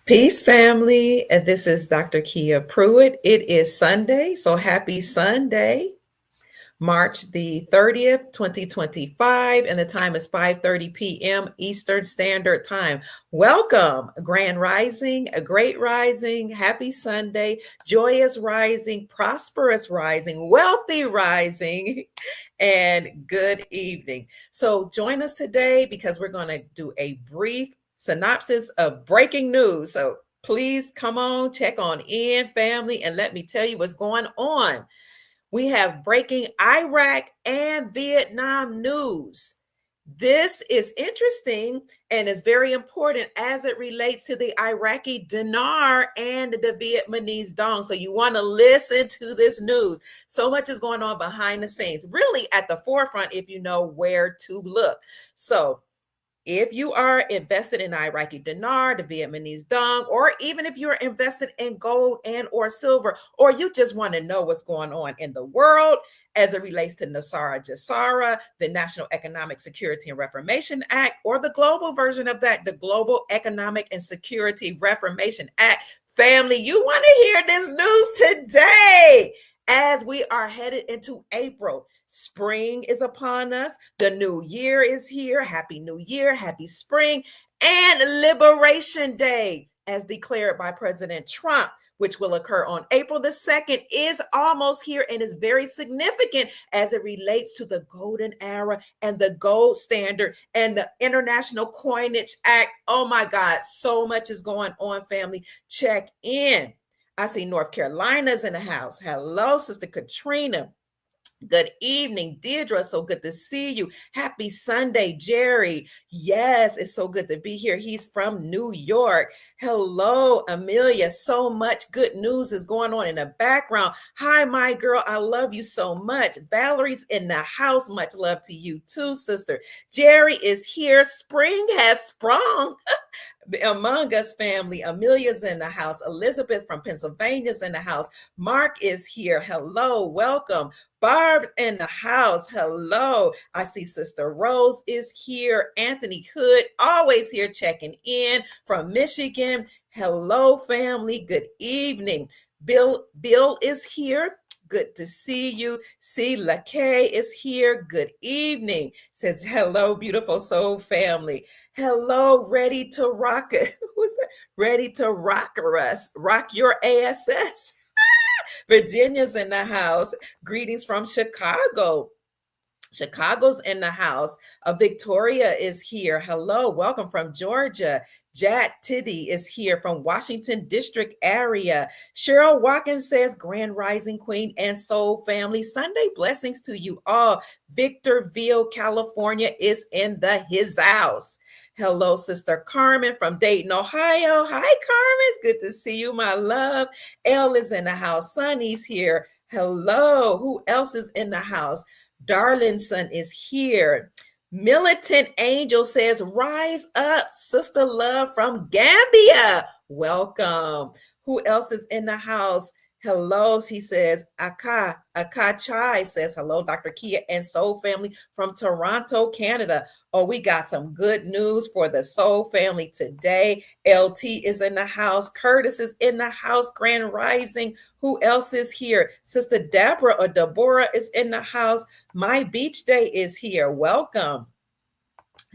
Peace, family. And this is Dr. Kia Pruitt. It is Sunday, so happy Sunday, March the 30th, 2025, and the time is 5:30 p.m. Eastern Standard Time. Welcome, Grand Rising, a great rising, happy Sunday, joyous rising, prosperous rising, wealthy rising, and good evening. So join us today because we're going to do a brief synopsis of breaking news. So please come on, check on in, family, and let me tell you what's going on. We have breaking Iraq and Vietnam news. This is interesting and is very important as it relates to the Iraqi dinar and the Vietnamese dong. So you want to listen to this news. So much is going on behind the scenes, really at the forefront if you know where to look. So if you are invested in Iraqi dinar, the Vietnamese dong, or even if you're invested in gold and or silver, or you just want to know what's going on in the world as it relates to Nesara, GESARA, the National Economic Security and Reformation Act, or the global version of that, the Global Economic and Security Reformation Act. Family, you want to hear this news today as we are headed into April. Spring is upon us. The new year is here. Happy New Year, happy spring, and Liberation Day, as declared by President Trump, which will occur on April the 2nd, is almost here and is very significant as it relates to the golden era and the gold standard and the International Coinage Act. Oh my God, so much is going on, family. Check in. I see North Carolina's in the house. Hello, Sister Katrina. Good evening, Deirdre. So good to see you. Happy Sunday, Jerry. Yes, it's so good to be here. He's from New York. Hello, Amelia. So much good news is going on in the background. Hi, my girl. I love you so much. Valerie's in the house. Much love to you too, sister. Jerry is here. Spring has sprung among us, family. Amelia's in the house. Elizabeth from Pennsylvania's in the house. Mark is here. Hello, welcome. Barb in the house. Hello. I see Sister Rose is here. Anthony Hood, always here checking in from Michigan. Hello, family. Good evening. Bill is here. Good to see you. See, LaKay is here. Good evening. Says, hello, beautiful soul family. Hello, ready to rock it. Who's that? Ready to rocker us. Rock your ASS. Virginia's in the house. Greetings from Chicago. Chicago's in the house. Victoria is here. Hello, welcome from Georgia. Jat Tiddy is here from Washington District area. Cheryl Watkins says, Grand Rising Queen and Soul family. Sunday blessings to you all. Victorville, California is in his house. Hello, Sister Carmen from Dayton, Ohio. Hi, Carmen. Good to see you, my love. Elle is in the house. Sonny's here. Hello. Who else is in the house? Darlinson is here. Militant Angel says, rise up, Sister Love from Gambia. Welcome. Who else is in the house? Hello, he says. Aka Chai says, hello, Dr. Kia and Soul family from Toronto, Canada. Oh, we got some good news for the Soul family today. LT is in the house. Curtis is in the house. Grand Rising. Who else is here? Sister Deborah is in the house. My Beach Day is here. Welcome.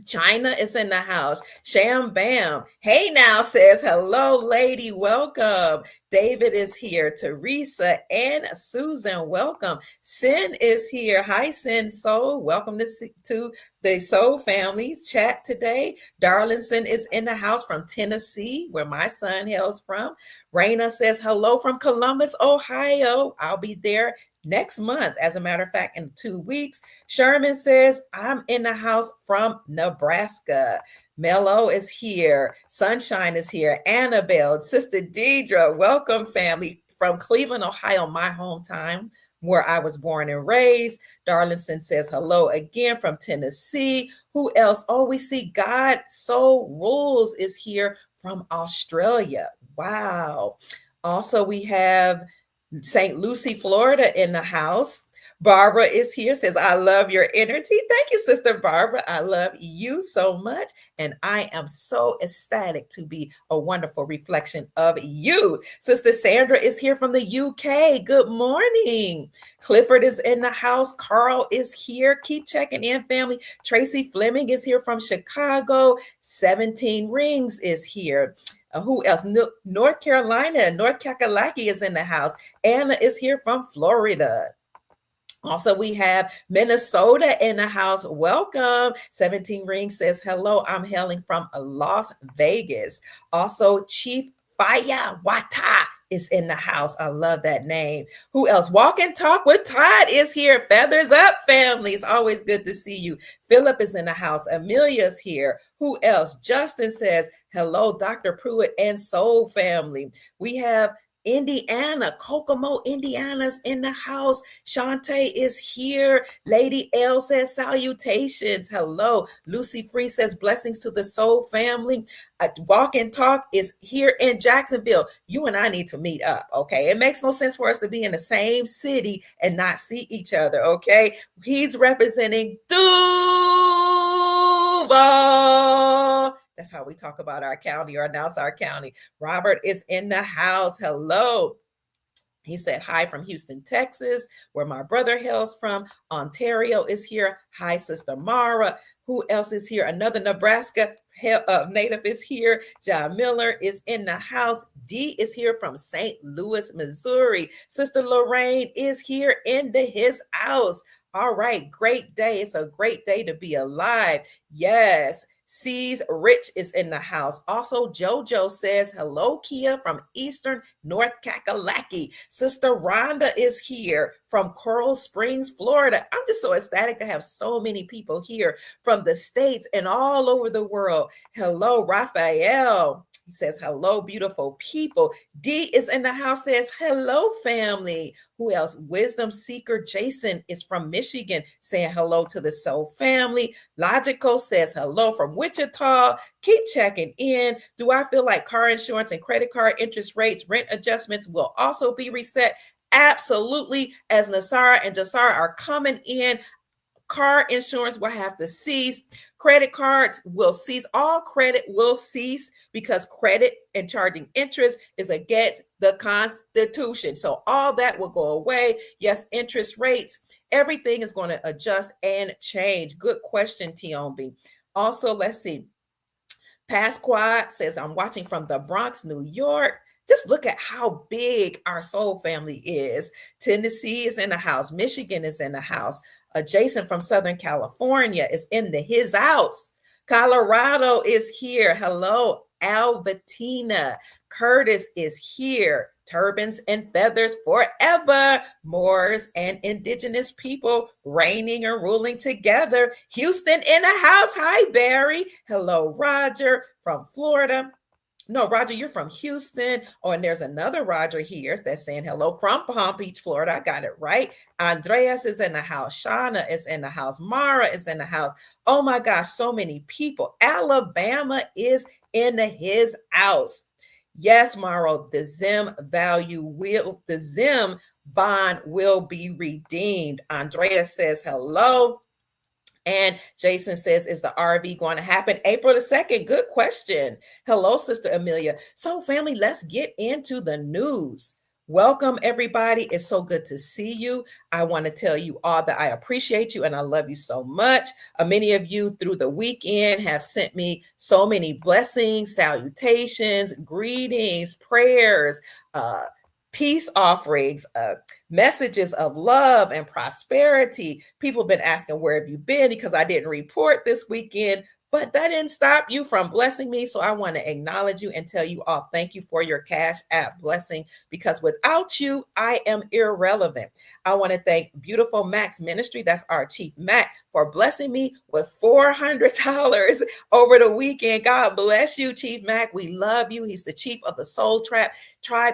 China is in the house. Sham Bam. Hey now says, hello, lady. Welcome. David is here. Teresa and Susan, welcome. Sin is here. Hi, Sin Soul. Welcome to the Soul Families chat today. Darlinson is in the house from Tennessee, where my son hails from. Raina says, hello from Columbus, Ohio. I'll be there next month, as a matter of fact, in 2 weeks. Sherman says, I'm in the house from Nebraska. Mello is here. Sunshine is here. Annabelle, Sister Deidre, welcome family from Cleveland, Ohio, my hometown, where I was born and raised. Darlinson says hello again from Tennessee. Who else? Oh, we see God Soul Rules is here from Australia. Wow. Also, we have St. Lucie, Florida in the house. Barbara is here, says, I love your energy. Thank you, Sister Barbara. I love you so much. And I am so ecstatic to be a wonderful reflection of you. Sister Sandra is here from the UK. Good morning. Clifford is in the house. Carl is here. Keep checking in, family. Tracy Fleming is here from Chicago. 17 Rings is here. Who else? North Carolina. North Kakalaki is in the house. Anna is here from Florida. Also, we have Minnesota in the house. Welcome. 17 Rings says, hello, I'm hailing from Las Vegas. Also, Chief Faya Wata is in the house. I love that name. Who else? Walk and Talk with Todd is here. Feathers up, family. It's always good to see you. Philip is in the house. Amelia's here. Who else? Justin says, hello, Dr. Pruitt and Soul family. We have Indiana, Kokomo, Indiana's in the house. Shantae is here. Lady L says salutations. Hello. Lucy Free says blessings to the Soul family. Walk and Talk is here in Jacksonville. You and I need to meet up, okay? It makes no sense for us to be in the same city and not see each other, okay? He's representing Duval. That's how we talk about our county or announce our county. Robert is in the house. Hello. He said, hi from Houston, Texas, where my brother hails from. Ontario is here. Hi, Sister Mara. Who else is here? Another Nebraska native is here. John Miller is in the house. Dee is here from St. Louis, Missouri. Sister Lorraine is here in his house. All right, great day. It's a great day to be alive. Yes. C's Rich is in the house. Also, JoJo says, hello, Kia from Eastern North Kakalaki. Sister Rhonda is here from Coral Springs, Florida. I'm just so ecstatic to have so many people here from the States and all over the world. Hello, Raphael. He says, hello, beautiful people. D is in the house, says, hello, family. Who else? Wisdom Seeker Jason is from Michigan, saying hello to the Soul family. Logical says hello from Wichita. Keep checking in. Do I feel like car insurance and credit card interest rates, rent adjustments will also be reset? Absolutely. As Nesara and GESARA are coming in, car insurance will have to cease. Credit cards will cease. All credit will cease because credit and charging interest is against the Constitution. So all that will go away. Yes, interest rates, everything is going to adjust and change. Good question, Tiombi. Also, let's see. Pasquad says, I'm watching from the Bronx, New York. Just look at how big our Soul family is. Tennessee is in the house. Michigan is in the house. Jason from Southern California is in his house. Colorado is here. Hello, Albertina. Curtis is here. Turbans and feathers forever. Moors and indigenous people reigning and ruling together. Houston in the house. Hi, Barry. Hello, Roger from Florida. No, Roger, you're from Houston. Oh, and there's another Roger here that's saying hello from Palm Beach, Florida. I got it right. Andreas is in the house. Shauna is in the house. Mara is in the house. Oh my gosh, so many people. Alabama is in his house. Yes, Mara, the Zim bond will be redeemed. Andreas says hello. And Jason says, is the RV going to happen April the 2nd? Good question. Hello, Sister Amelia. So, family, let's get into the news. Welcome, everybody. It's so good to see you. I want to tell you all that I appreciate you and I love you so much. Many of you through the weekend have sent me so many blessings, salutations, greetings, prayers, peace offerings, messages of love and prosperity. People have been asking, where have you been? Because I didn't report this weekend, but that didn't stop you from blessing me. So I want to acknowledge you and tell you all thank you for your Cash App blessing, because without you, I am irrelevant. I want to thank Beautiful Max Ministry. That's our Chief Mac for blessing me with $400 over the weekend. God bless you, Chief Mac. We love you. He's the chief of the Soul Tribe.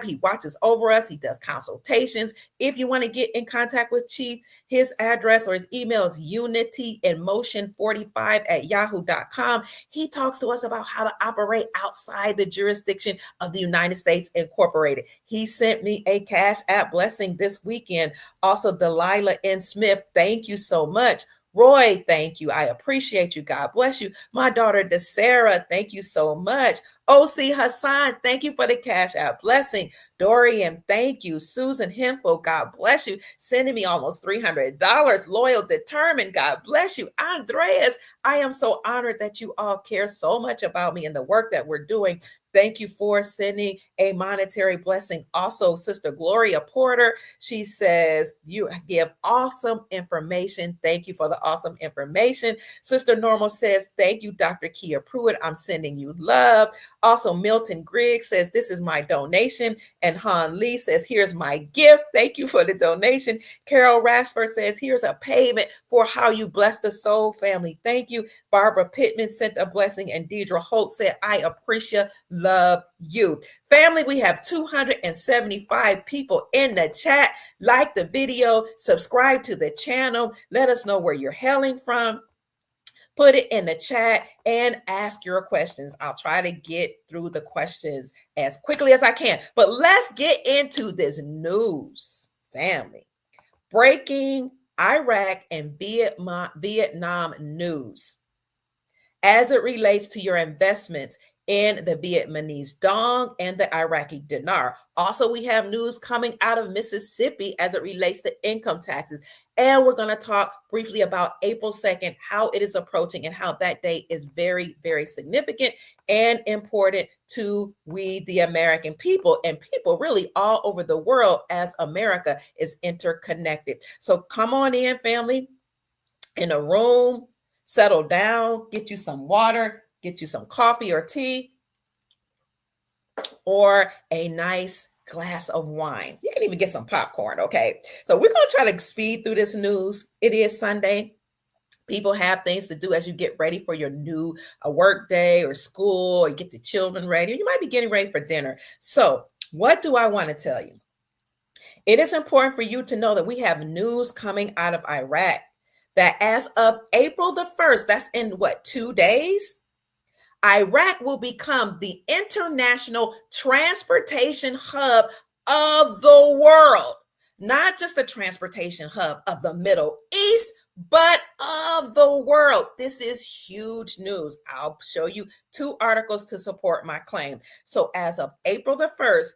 He watches over us. He does consultations. If you want to get in contact with Chief, his address or his email is unityemotion45@yahoo.com. He talks to us about how to operate outside the jurisdiction of the United States Incorporated. He sent me a Cash App blessing this weekend. Also, Delilah N. Smith, thank you so much. Roy, thank you. I appreciate you. God bless you. My daughter, Nesara, thank you so much. OC Hassan, thank you for the Cash App blessing. Dorian, thank you. Susan Hempel, God bless you. Sending me almost $300. Loyal, determined, God bless you. Andreas, I am so honored that you all care so much about me and the work that we're doing. Thank you for sending a monetary blessing. Also, Sister Gloria Porter, she says, you give awesome information. Thank you for the awesome information. Sister Normal says, thank you, Dr. Kia Pruitt. I'm sending you love. Also, Milton Griggs says, this is my donation. And Han Lee says, here's my gift. Thank you for the donation. Carol Rashford says, here's a payment for how you bless the Soul family. Thank you. Barbara Pittman sent a blessing. And Deidre Holt said, I appreciate, love you. Family, we have 275 people in the chat. Like the video, subscribe to the channel. Let us know where you're hailing from. Put it in the chat and ask your questions. I'll try to get through the questions as quickly as I can. But let's get into this news, family. Breaking Iraq and Vietnam news as it relates to your investments in the Vietnamese dong and the Iraqi dinar. Also, we have news coming out of Mississippi as it relates to income taxes. And we're going to talk briefly about April 2nd, how it is approaching and how that day is very, very significant and important to we, the American people, and people really all over the world as America is interconnected. So come on in, family, in a room, settle down, get you some water, get you some coffee or tea, or a nice glass of wine. You can even get some popcorn, okay? So we're going to try to speed through this news. It is Sunday. People have things to do as you get ready for your new work day or school, or you get the children ready, or you might be getting ready for dinner. So what do I want to tell you? It is important for you to know that we have news coming out of Iraq that as of April the 1st, that's in what, 2 days? Iraq will become the international transportation hub of the world, not just the transportation hub of the Middle East, but of the world. This is huge news. I'll show you 2 articles to support my claim. So as of April the 1st,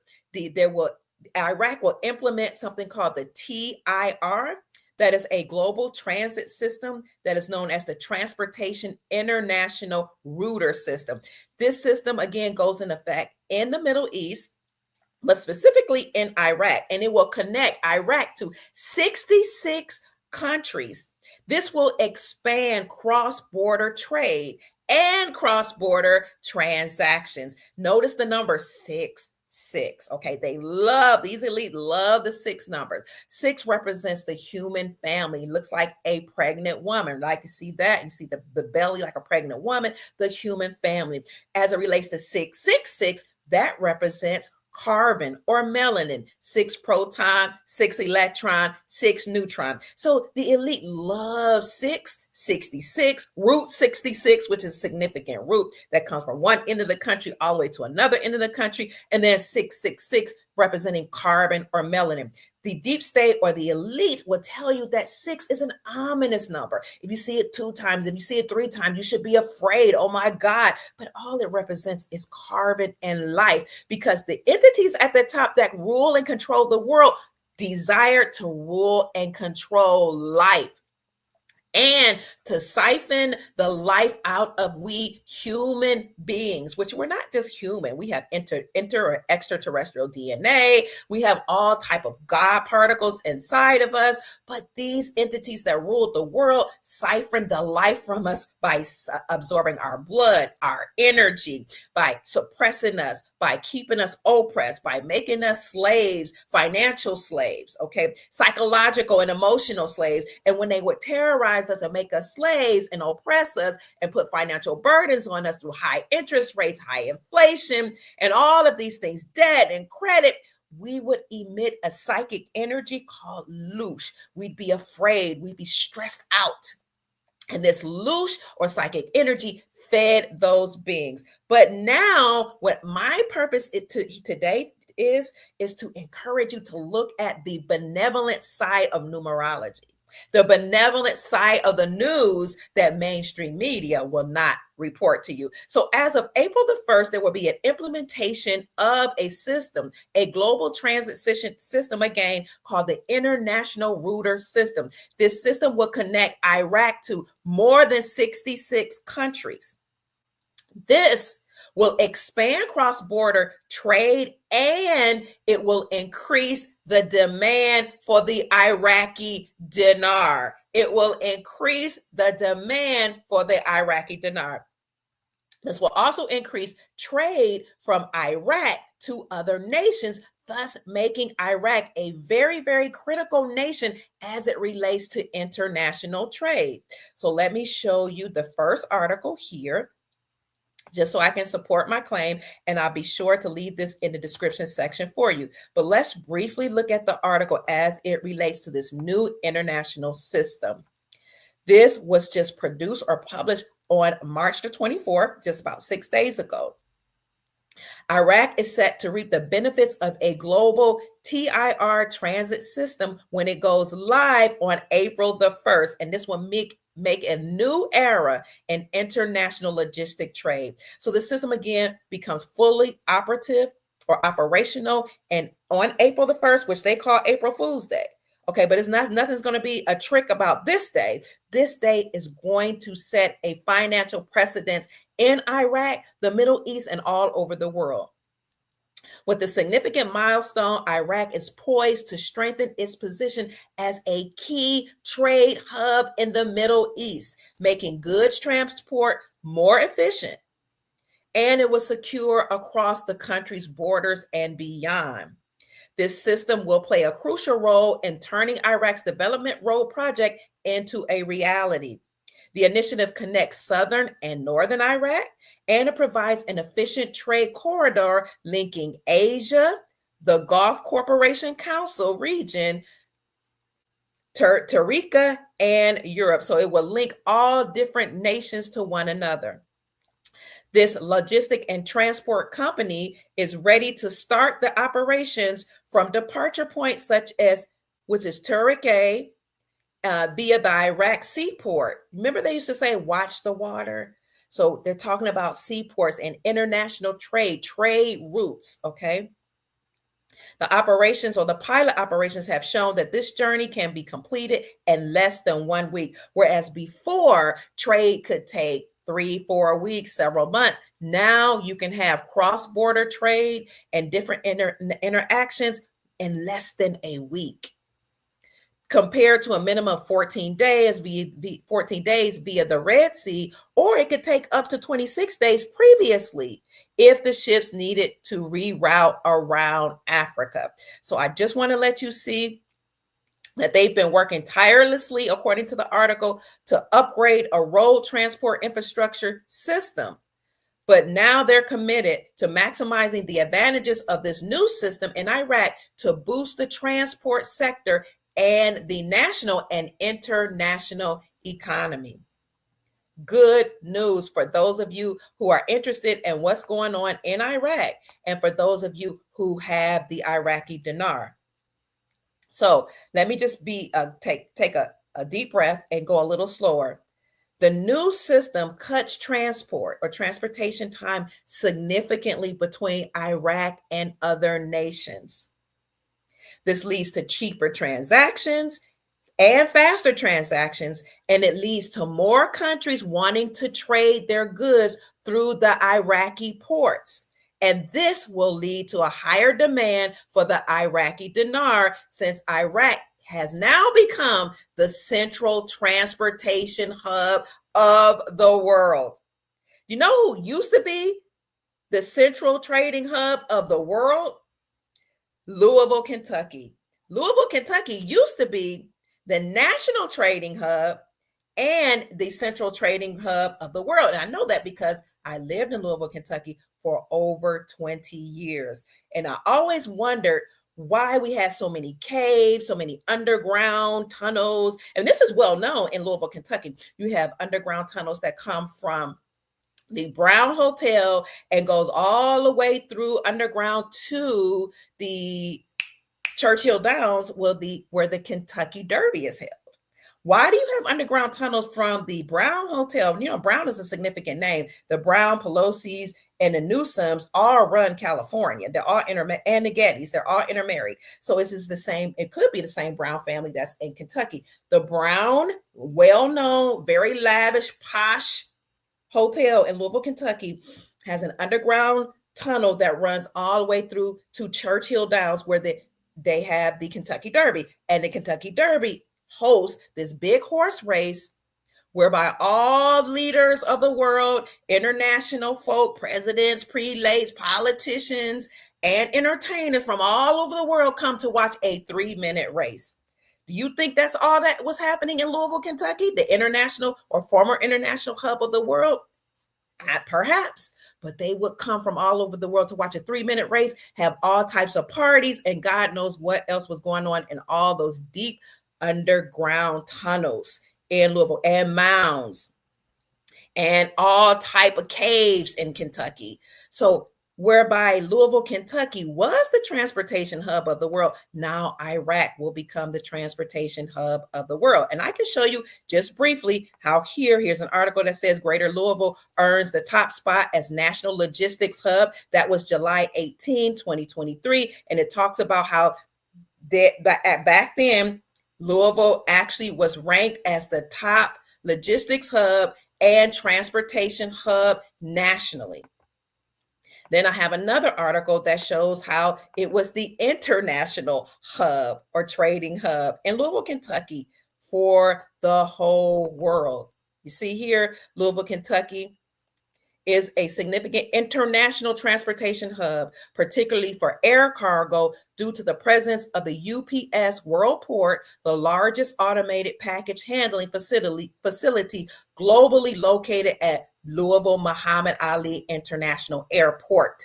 Iraq will implement something called the TIR. That is a global transit system that is known as the Transportation International Router System. This system, again, goes in effect in the Middle East, but specifically in Iraq, and it will connect Iraq to 66 countries. This will expand cross-border trade and cross-border transactions. Notice the number 6. Okay, these elite love the 6 number. 6 represents the human family. It looks like a pregnant woman. Like you see that, you see the belly like a pregnant woman, the human family. As it relates to 666, that represents carbon or melanin, 6 proton, 6 electron, 6 neutron. So the elite love 666, route 66, which is a significant route that comes from one end of the country all the way to another end of the country, and then 666 representing carbon or melanin. The deep state or the elite will tell you that 6 is an ominous number. If you see it 2 times, if you see it 3 times, you should be afraid. Oh my God. But all it represents is carbon and life, because the entities at the top that rule and control the world desire to rule and control life, and to siphon the life out of we human beings, which we're not just human. We have inter or extraterrestrial DNA. We have all type of God particles inside of us. But these entities that rule the world siphon the life from us by absorbing our blood, our energy, by suppressing us, by keeping us oppressed, by making us slaves, financial slaves, okay, psychological and emotional slaves. And when they would terrorize us and make us slaves and oppress us and put financial burdens on us through high interest rates, high inflation, and all of these things, debt and credit, we would emit a psychic energy called loosh. We'd be afraid, we'd be stressed out. And this loosh or psychic energy fed those beings. But now, what my purpose today is to encourage you to look at the benevolent side of numerology, the benevolent side of the news that mainstream media will not report to you. So as of April the 1st, there will be an implementation of a system, a global transit system again, called the International Router System. This system will connect Iraq to more than 66 countries. This will expand cross-border trade, and it will increase the demand for the Iraqi dinar. It will increase the demand for the Iraqi dinar. This will also increase trade from Iraq to other nations, thus making Iraq a very, very critical nation as it relates to international trade. So let me show you the first article here, just so I can support my claim, and I'll be sure to leave this in the description section for you. But let's briefly look at the article as it relates to this new international system. This was just produced or published on March the 24th, just about 6 days ago. Iraq is set to reap the benefits of a global TIR transit system when it goes live on April the 1st, and this will make a new era in international logistic trade. So the system again becomes fully operative or operational and on April the 1st, which they call April Fool's Day. Okay, but nothing's going to be a trick about this day. This day is going to set a financial precedent in Iraq, the Middle East, and all over the world. With the significant milestone, Iraq is poised to strengthen its position as a key trade hub in the Middle East, making goods transport more efficient, and it will secure across the country's borders and beyond. This system will play a crucial role in turning Iraq's development road project into a reality. The initiative connects southern and northern Iraq, and it provides an efficient trade corridor linking Asia, the Gulf Cooperation Council region, Tariqa, and Europe. So it will link all different nations to one another. This logistic and transport company is ready to start the operations from departure points such as, which is Tariqa, via the Iraq seaport. Remember they used to say, watch the water? So they're talking about seaports and international trade routes, okay? The operations or the pilot operations have shown that this journey can be completed in less than 1 week, whereas before trade could take 3-4 weeks, several months. Now you can have cross-border trade and different interactions in less than a week, compared to a minimum of 14 days via the Red Sea, or it could take up to 26 days previously if the ships needed to reroute around Africa. So I just want to let you see that they've been working tirelessly, according to the article, to upgrade a road transport infrastructure system. But now they're committed to maximizing the advantages of this new system in Iraq to boost the transport sector and the national and international economy. Good news for those of you who are interested in what's going on in Iraq, and for those of you who have the Iraqi dinar. So let me just take a deep breath and go a little slower. The new system cuts transport or transportation time significantly between Iraq and other nations. This leads to cheaper transactions and faster transactions, and it leads to more countries wanting to trade their goods through the Iraqi ports. And this will lead to a higher demand for the Iraqi dinar, since Iraq has now become the central transportation hub of the world. You know who used to be the central trading hub of the world? Louisville, Kentucky. Louisville, Kentucky used to be the national trading hub and the central trading hub of the world. And I know that because I lived in Louisville, Kentucky for over 20 years. And I always wondered why we had so many caves, so many underground tunnels. And this is well known in Louisville, Kentucky. You have underground tunnels that come from the Brown Hotel and goes all the way through underground to the Churchill Downs, where the Kentucky Derby is held. Why do you have underground tunnels from the Brown Hotel? You know, Brown is a significant name. The Brown, Pelosi's, and the Newsoms all run California. They're all and the Gettys, they're all intermarried. So this is the same, it could be the same Brown family that's in Kentucky. The Brown, well-known, very lavish, posh hotel in Louisville, Kentucky has an underground tunnel that runs all the way through to Churchill Downs, where they have the Kentucky Derby. And the Kentucky Derby hosts this big horse race whereby all leaders of the world, international folk, presidents, prelates, politicians, and entertainers from all over the world come to watch a 3-minute race. Do you think that's all that was happening in Louisville, Kentucky, the international or former international hub of the world? Perhaps, but they would come from all over the world to watch a 3-minute race, have all types of parties, and God knows what else was going on in all those deep underground tunnels in Louisville, and mounds, and all type of caves in Kentucky. So whereby Louisville, Kentucky was the transportation hub of the world, now Iraq will become the transportation hub of the world. And I can show you just briefly how here's an article that says Greater Louisville earns the top spot as national logistics hub. That was July 18, 2023. And it talks about how back then, Louisville actually was ranked as the top logistics hub and transportation hub nationally. Then I have another article that shows how it was the international hub or trading hub in Louisville, Kentucky for the whole world. You see here, Louisville, Kentucky is a significant international transportation hub, particularly for air cargo, due to the presence of the UPS Worldport, the largest automated package handling facility globally located at Louisville Muhammad Ali International Airport.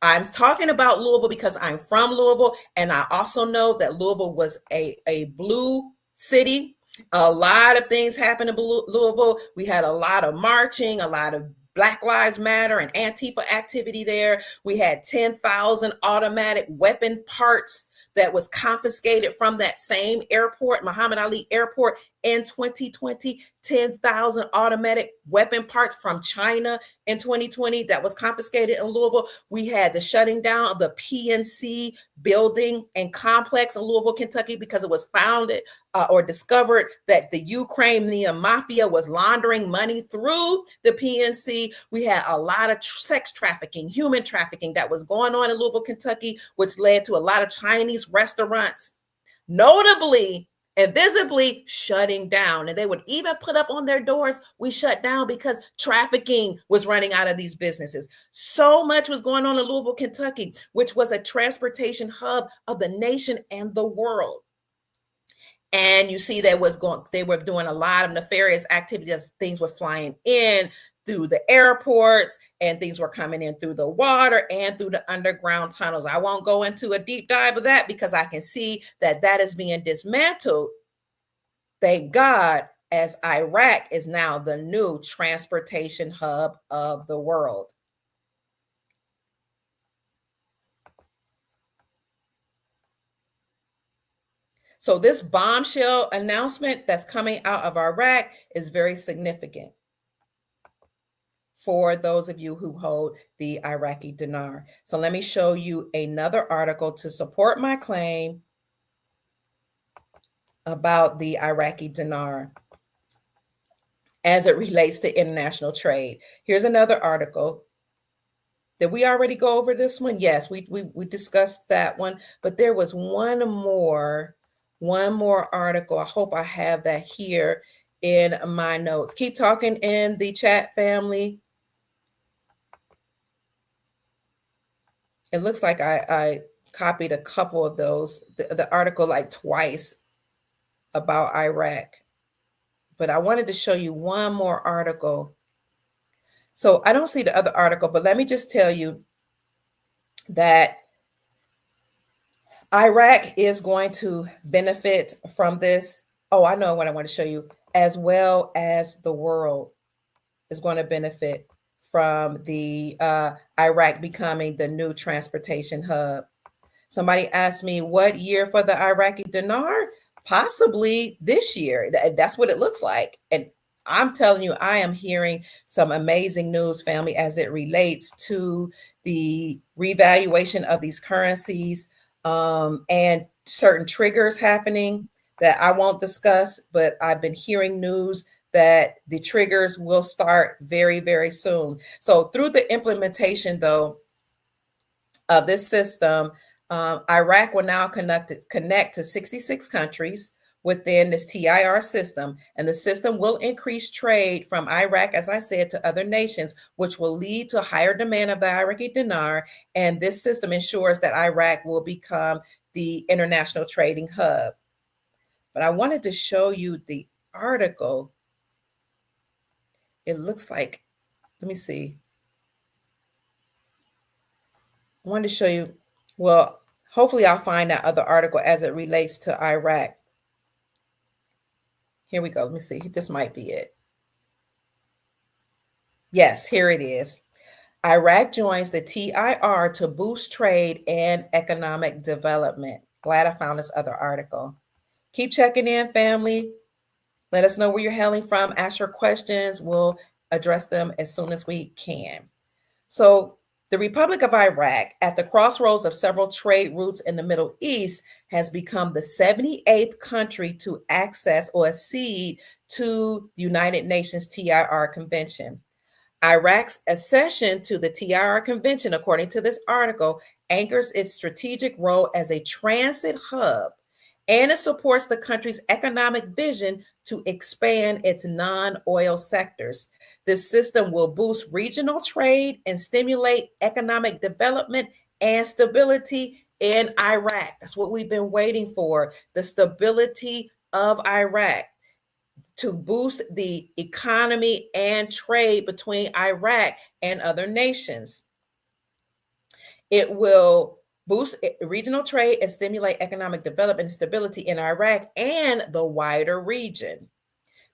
I'm talking about Louisville because I'm from Louisville, and I also know that Louisville was a blue city. A lot of things happened in Louisville. We had a lot of marching, a lot of Black Lives Matter and Antifa activity there. We had 10,000 automatic weapon parts that was confiscated from that same airport, Muhammad Ali Airport, in 2020. 10,000 automatic weapon parts from China in 2020 that was confiscated in Louisville. We had the shutting down of the PNC building and complex in Louisville, Kentucky, because it was founded or discovered that the Ukrainian mafia was laundering money through the PNC. We had a lot of sex trafficking, human trafficking that was going on in Louisville, Kentucky, which led to a lot of Chinese restaurants, notably and visibly shutting down. And they would even put up on their doors, "We shut down," because trafficking was running out of these businesses. So much was going on in Louisville, Kentucky, which was a transportation hub of the nation and the world. And you see they were doing a lot of nefarious activities. Things were flying in through the airports, and things were coming in through the water and through the underground tunnels. I won't go into a deep dive of that because I can see that is being dismantled. Thank God, as Iraq is now the new transportation hub of the world. So this bombshell announcement that's coming out of Iraq is very significant for those of you who hold the Iraqi dinar. So let me show you another article to support my claim about the Iraqi dinar as it relates to international trade. Here's another article. Did we already go over this one? Yes, we discussed that one, but there was one more one more article. I hope I have that here in my notes. Keep talking in the chat, family. It looks like I copied a couple of those, the article like twice about Iraq. But I wanted to show you one more article. So I don't see the other article, but let me just tell you that Iraq is going to benefit from this. Oh, I know what I want to show you, as well as the world is going to benefit from the Iraq becoming the new transportation hub. Somebody asked me what year for the Iraqi dinar? Possibly this year. That's what it looks like. And I'm telling you, I am hearing some amazing news, family, as it relates to the revaluation of these currencies and certain triggers happening that I won't discuss, but I've been hearing news that the triggers will start very, very soon. So through the implementation, though, of this system, Iraq will now connect to 66 countries within this TIR system, and the system will increase trade from Iraq, as I said, to other nations, which will lead to higher demand of the Iraqi dinar. And this system ensures that Iraq will become the international trading hub. But I wanted to show you the article. It looks like, let me see. I wanted to show you, well, hopefully I'll find that other article as it relates to Iraq. Here we go. Let me see. This might be it. Yes, here it is. Iraq joins the TIR to boost trade and economic development. Glad I found this other article. Keep checking in, family. Let us know where you're hailing from. Ask your questions. We'll address them as soon as we can. So the Republic of Iraq, at the crossroads of several trade routes in the Middle East, has become the 78th country to access or accede to the United Nations TIR Convention. Iraq's accession to the TIR Convention, according to this article, anchors its strategic role as a transit hub, and it supports the country's economic vision to expand its non-oil sectors. This system will boost regional trade and stimulate economic development and stability in Iraq. That's what we've been waiting for, the stability of Iraq, to boost the economy and trade between Iraq and other nations. It will boost regional trade and stimulate economic development and stability in Iraq and the wider region.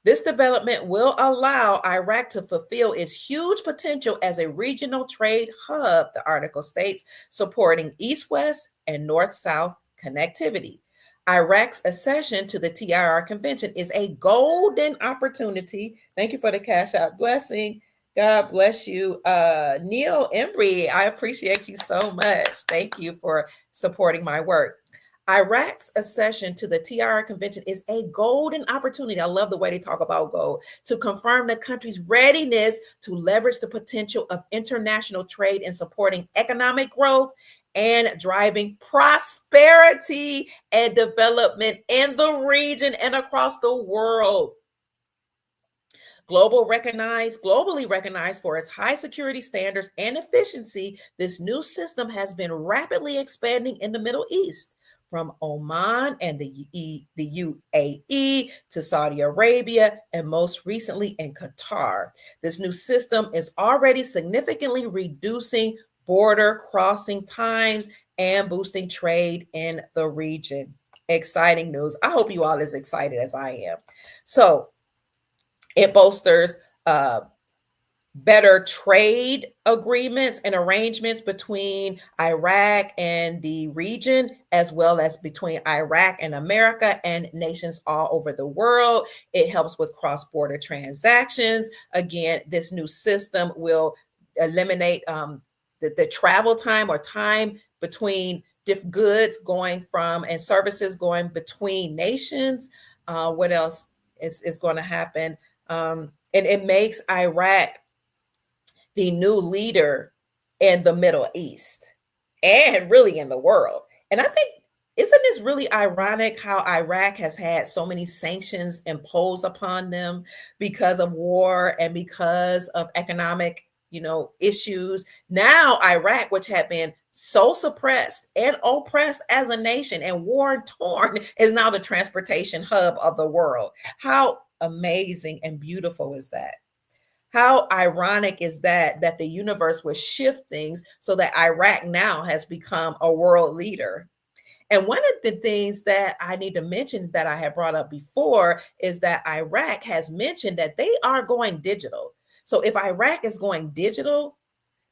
This development will allow Iraq to fulfill its huge potential as a regional trade hub, the article states, supporting east-west and north-south connectivity. Iraq's accession to the TIR Convention is a golden opportunity. Thank you for the cash out blessing. God bless you. Neil Embry, I appreciate you so much. Thank you for supporting my work. Iraq's accession to the TIR Convention is a golden opportunity. I love the way they talk about gold, to confirm the country's readiness to leverage the potential of international trade in supporting economic growth and driving prosperity and development in the region and across the world. Globally recognized for its high security standards and efficiency, this new system has been rapidly expanding in the Middle East, from Oman and the UAE to Saudi Arabia, and most recently in Qatar. This new system is already significantly reducing border crossing times and boosting trade in the region. Exciting news. I hope you all as excited as I am. So it bolsters better trade agreements and arrangements between Iraq and the region, as well as between Iraq and America and nations all over the world. It helps with cross-border transactions. Again, this new system will eliminate the travel time or time between goods going from and services going between nations. What else is going to happen? And it makes Iraq the new leader in the Middle East and really in the world. And I think Isn't this really ironic how Iraq has had so many sanctions imposed upon them because of war and because of economic, issues? Now Iraq, which had been so suppressed and oppressed as a nation and war torn, is now the transportation hub of the world. How amazing and beautiful is that? How ironic is that the universe will shift things so that Iraq now has become a world leader? And one of the things that I need to mention that I had brought up before is that Iraq has mentioned that they are going digital. So if Iraq is going digital,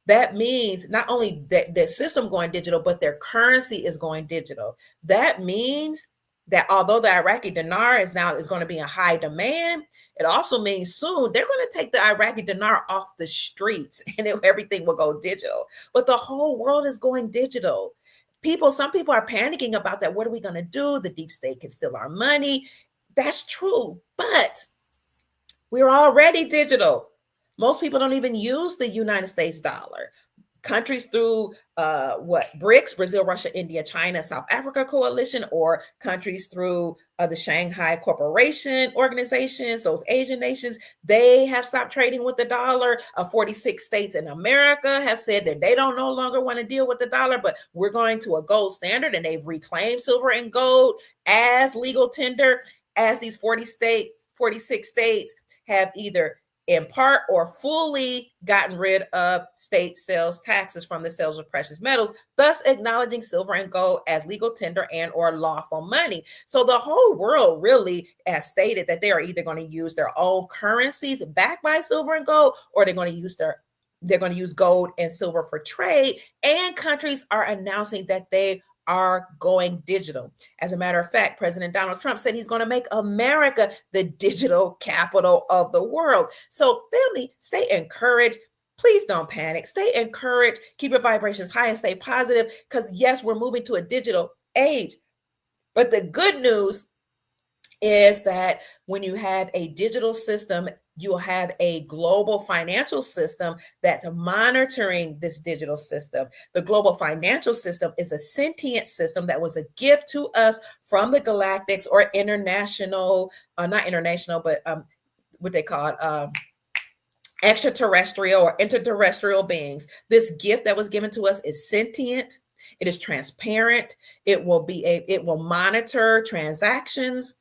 that means not only that their system going digital, but their currency is going digital. That means that although the Iraqi dinar is going to be in high demand, it also means soon they're going to take the Iraqi dinar off the streets and everything will go digital. But the whole world is going digital. Some people are panicking about that. What are we going to do? The deep state can steal our money. That's true, but we're already digital. Most people don't even use the United States dollar. Countries through BRICS, Brazil, Russia, India, China, South Africa coalition, or countries through the Shanghai Cooperation organizations, those Asian nations, they have stopped trading with the dollar. 46 states in America have said that they don't no longer want to deal with the dollar, but we're going to a gold standard, and they've reclaimed silver and gold as legal tender, as these 46 states have either in part or fully gotten rid of state sales taxes from the sales of precious metals, thus acknowledging silver and gold as legal tender and or lawful money. So the whole world really has stated that they are either going to use their own currencies backed by silver and gold, or they're going to use gold and silver for trade. And countries are announcing that they are going digital. As a matter of fact, President Donald Trump said he's going to make America the digital capital of the world. So family, stay encouraged. Please don't panic. Stay encouraged. Keep your vibrations high and stay positive, because yes, we're moving to a digital age. But the good news is that when you have a digital system, you'll have a global financial system that's monitoring this digital system. The global financial system is a sentient system that was a gift to us from the galactics or international, not international, but what they call it, extraterrestrial or interterrestrial beings. This gift that was given to us is sentient. It is transparent. It will monitor transactions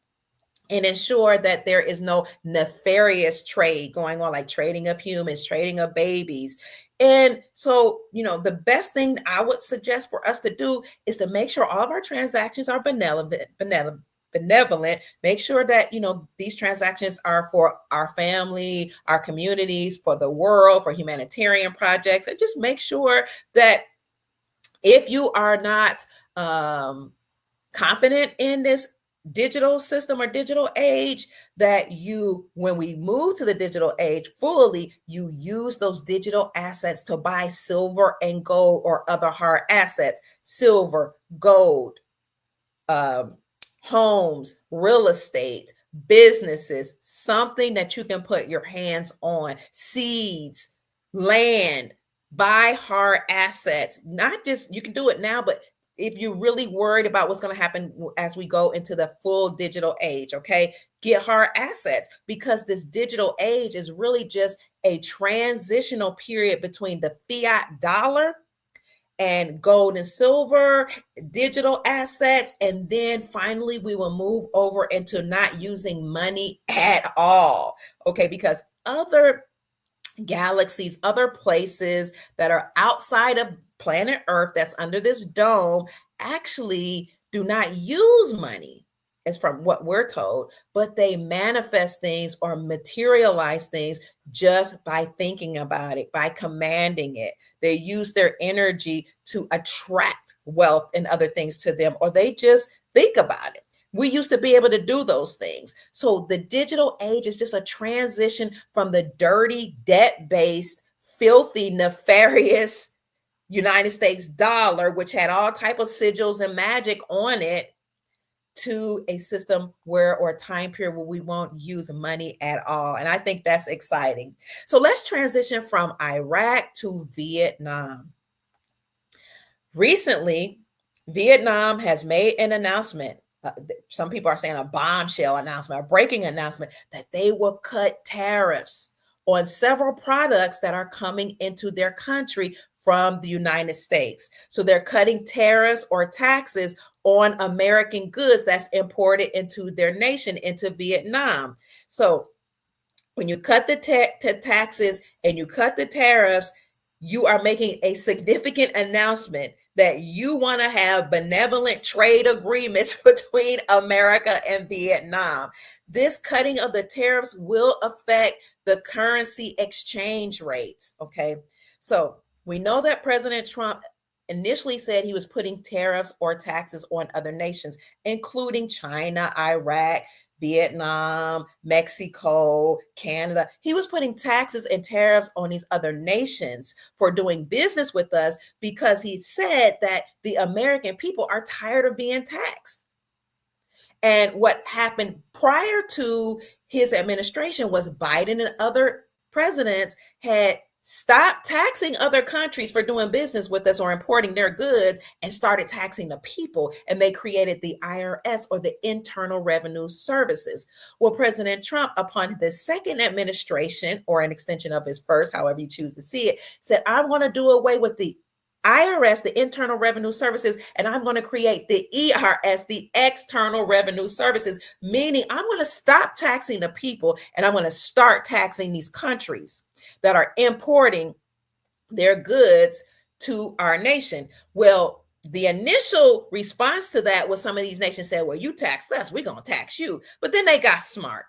and ensure that there is no nefarious trade going on, like trading of humans, trading of babies. And so, the best thing I would suggest for us to do is to make sure all of our transactions are benevolent. Make sure that, these transactions are for our family, our communities, for the world, for humanitarian projects, and just make sure that if you are not confident in this digital system or digital age, that when we move to the digital age fully, you use those digital assets to buy silver and gold or other hard assets, silver, gold, homes, real estate, businesses, something that you can put your hands on, seeds, land, buy hard assets. Not just, you can do it now, but if you're really worried about what's going to happen as we go into the full digital age, okay, get hard assets, because this digital age is really just a transitional period between the fiat dollar and gold and silver, digital assets. And then finally, we will move over into not using money at all, okay, because other galaxies, other places that are outside of planet Earth that's under this dome actually do not use money, as from what we're told, but they manifest things or materialize things just by thinking about it, by commanding it. They use their energy to attract wealth and other things to them, or they just think about it. We used to be able to do those things. So the digital age is just a transition from the dirty, debt-based, filthy, nefarious United States dollar, which had all type of sigils and magic on it, to a system or a time period where we won't use money at all. And I think that's exciting. So let's transition from Iraq to Vietnam. Recently, Vietnam has made an announcement. Some people are saying a bombshell announcement, a breaking announcement, that they will cut tariffs on several products that are coming into their country from the United States. So they're cutting tariffs or taxes on American goods that's imported into their nation, into Vietnam. So when you cut the taxes and you cut the tariffs, you are making a significant announcement that you want to have benevolent trade agreements between America and Vietnam. This cutting of the tariffs will affect the currency exchange rates. Okay. So we know that President Trump initially said he was putting tariffs or taxes on other nations, including China, Iraq, Vietnam, Mexico, Canada. He was putting taxes and tariffs on these other nations for doing business with us because he said that the American people are tired of being taxed. And what happened prior to his administration was Biden and other presidents had stopped taxing other countries for doing business with us or importing their goods and started taxing the people. And they created the IRS, or the Internal Revenue Services. Well, President Trump, upon the second administration, or an extension of his first, however you choose to see it, said, I want to do away with the IRS, the Internal Revenue Services, and I'm going to create the ERS, the External Revenue Services, meaning I'm going to stop taxing the people and I'm going to start taxing these countries that are importing their goods to our nation. Well, the initial response to that was some of these nations said, well, you tax us, we're going to tax you. But then they got smart.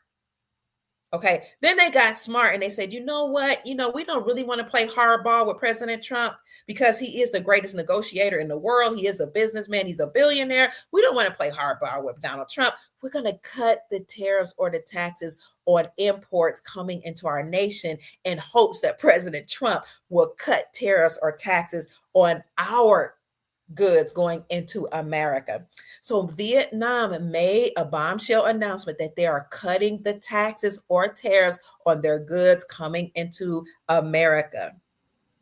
Okay. Then they got smart and they said, you know what? We don't really want to play hardball with President Trump because he is the greatest negotiator in the world. He is a businessman. He's a billionaire. We don't want to play hardball with Donald Trump. We're going to cut the tariffs or the taxes on imports coming into our nation in hopes that President Trump will cut tariffs or taxes on our goods going into America. So Vietnam made a bombshell announcement that they are cutting the taxes or tariffs on their goods coming into America.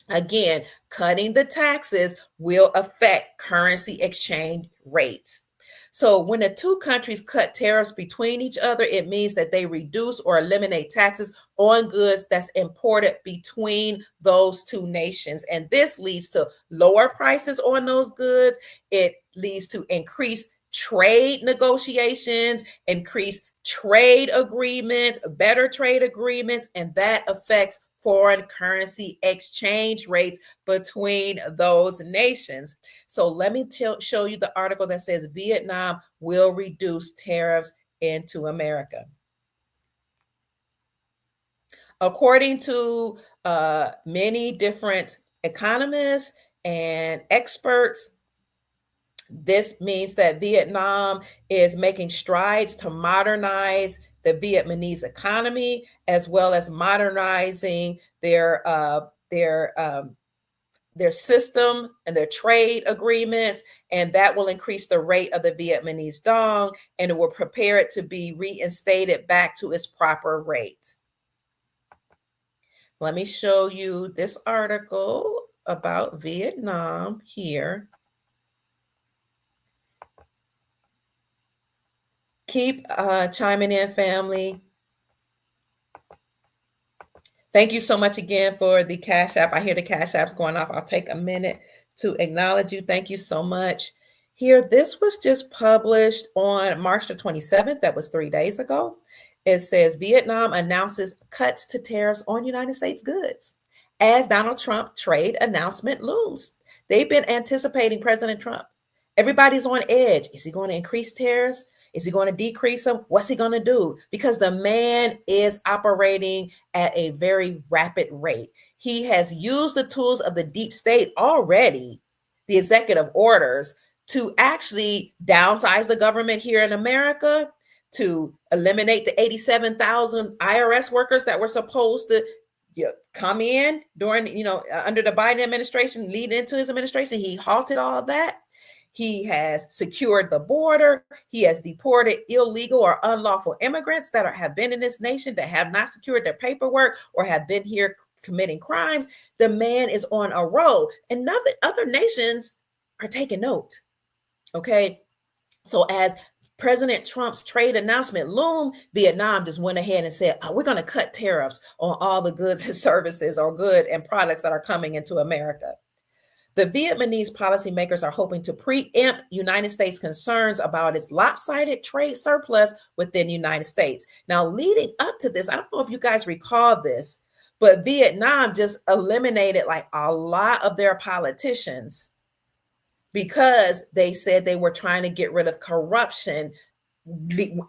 Again, cutting the taxes will affect currency exchange rates. So when the two countries cut tariffs between each other, it means that they reduce or eliminate taxes on goods that's imported between those two nations. And this leads to lower prices on those goods. It leads to increased trade negotiations, increased trade agreements, better trade agreements, and that affects foreign currency exchange rates between those nations. So let me show you the article that says Vietnam will reduce tariffs into America. According to many different economists and experts, this means that Vietnam is making strides to modernize the Vietnamese economy, as well as modernizing their system and their trade agreements, and that will increase the rate of the Vietnamese dong, and it will prepare it to be reinstated back to its proper rate. Let me show you this article about Vietnam here. Keep chiming in, family. Thank you so much again for the Cash App. I hear the Cash App's going off. I'll take a minute to acknowledge you. Thank you so much. Here, this was just published on March the 27th. That was 3 days ago. It says Vietnam announces cuts to tariffs on United States goods as Donald Trump trade announcement looms. They've been anticipating President Trump. Everybody's on edge. Is he going to increase tariffs? Is he going to decrease them? What's he going to do? Because the man is operating at a very rapid rate. He has used the tools of the deep state already, the executive orders, to actually downsize the government here in America, to eliminate the 87,000 IRS workers that were supposed to come in during, under the Biden administration, leading into his administration. He halted all of that. He has secured the border. He has deported illegal or unlawful immigrants that have been in this nation that have not secured their paperwork or have been here committing crimes. The man is on a roll, and other nations are taking note. Okay. So as President Trump's trade announcement loomed, Vietnam just went ahead and said, we're going to cut tariffs on all the goods and services or good and products that are coming into America. The Vietnamese policymakers are hoping to preempt United States concerns about its lopsided trade surplus within the United States. Now, leading up to this, I don't know if you guys recall this, but Vietnam just eliminated like a lot of their politicians because they said they were trying to get rid of corruption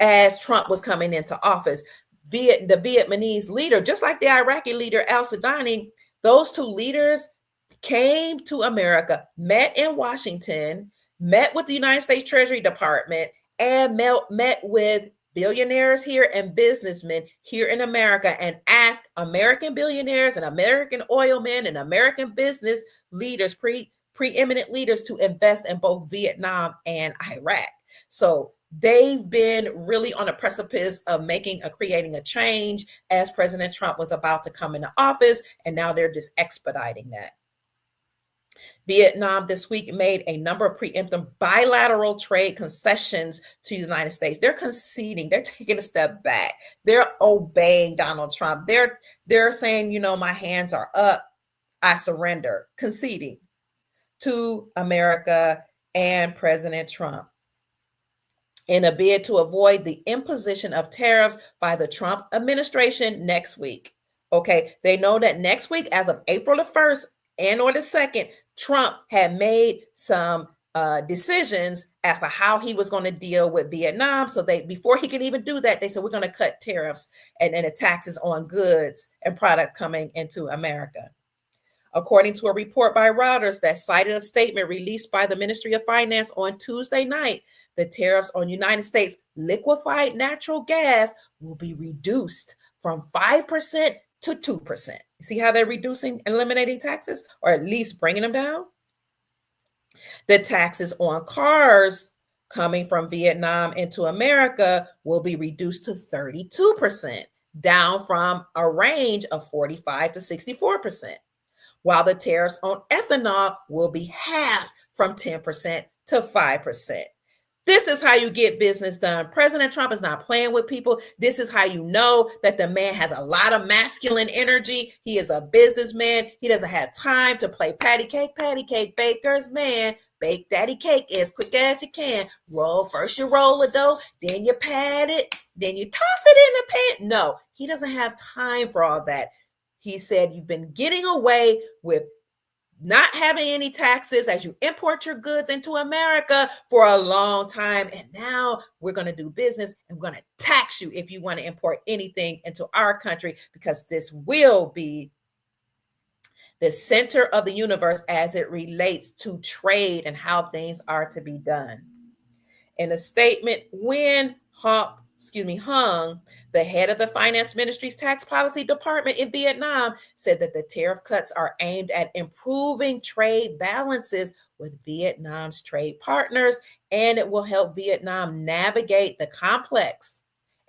as Trump was coming into office. The Vietnamese leader, just like the Iraqi leader, al-Sudani, those two leaders came to America, met in Washington, met with the United States Treasury Department, and met with billionaires here and businessmen here in America and asked American billionaires and American oil men and American business leaders, preeminent leaders, to invest in both Vietnam and Iraq. So they've been really on a precipice of creating a change as President Trump was about to come into office, and now they're just expediting that. Vietnam this week made a number of preemptive bilateral trade concessions to the United States. They're conceding. They're taking a step back. They're obeying Donald Trump. They're saying, my hands are up. I surrender, conceding to America and President Trump in a bid to avoid the imposition of tariffs by the Trump administration next week. Okay, they know that next week, as of April the 1st and or the 2nd, Trump had made some decisions as to how he was going to deal with Vietnam. So before he could even do that, they said, we're going to cut tariffs and the taxes on goods and product coming into America. According to a report by Reuters that cited a statement released by the Ministry of Finance on Tuesday night, the tariffs on United States liquefied natural gas will be reduced from 5% to 2%. See how they're reducing and eliminating taxes, or at least bringing them down? The taxes on cars coming from Vietnam into America will be reduced to 32%, down from a range of 45 to 64%, while the tariffs on ethanol will be halved from 10% to 5%. This is how you get business done. President Trump is not playing with people. This is how you know that the man has a lot of masculine energy. He is a businessman. He doesn't have time to play patty cake, baker's man. Bake daddy cake as quick as you can. First you roll the dough, then you pat it, then you toss it in the pan. No, he doesn't have time for all that. He said, you've been getting away with not having any taxes as you import your goods into America for a long time. And now we're going to do business and we're going to tax you if you want to import anything into our country, because this will be the center of the universe as it relates to trade and how things are to be done. In a statement, Nguyen Hung, the head of the Finance Ministry's Tax Policy Department in Vietnam, said that the tariff cuts are aimed at improving trade balances with Vietnam's trade partners, and it will help Vietnam navigate the complex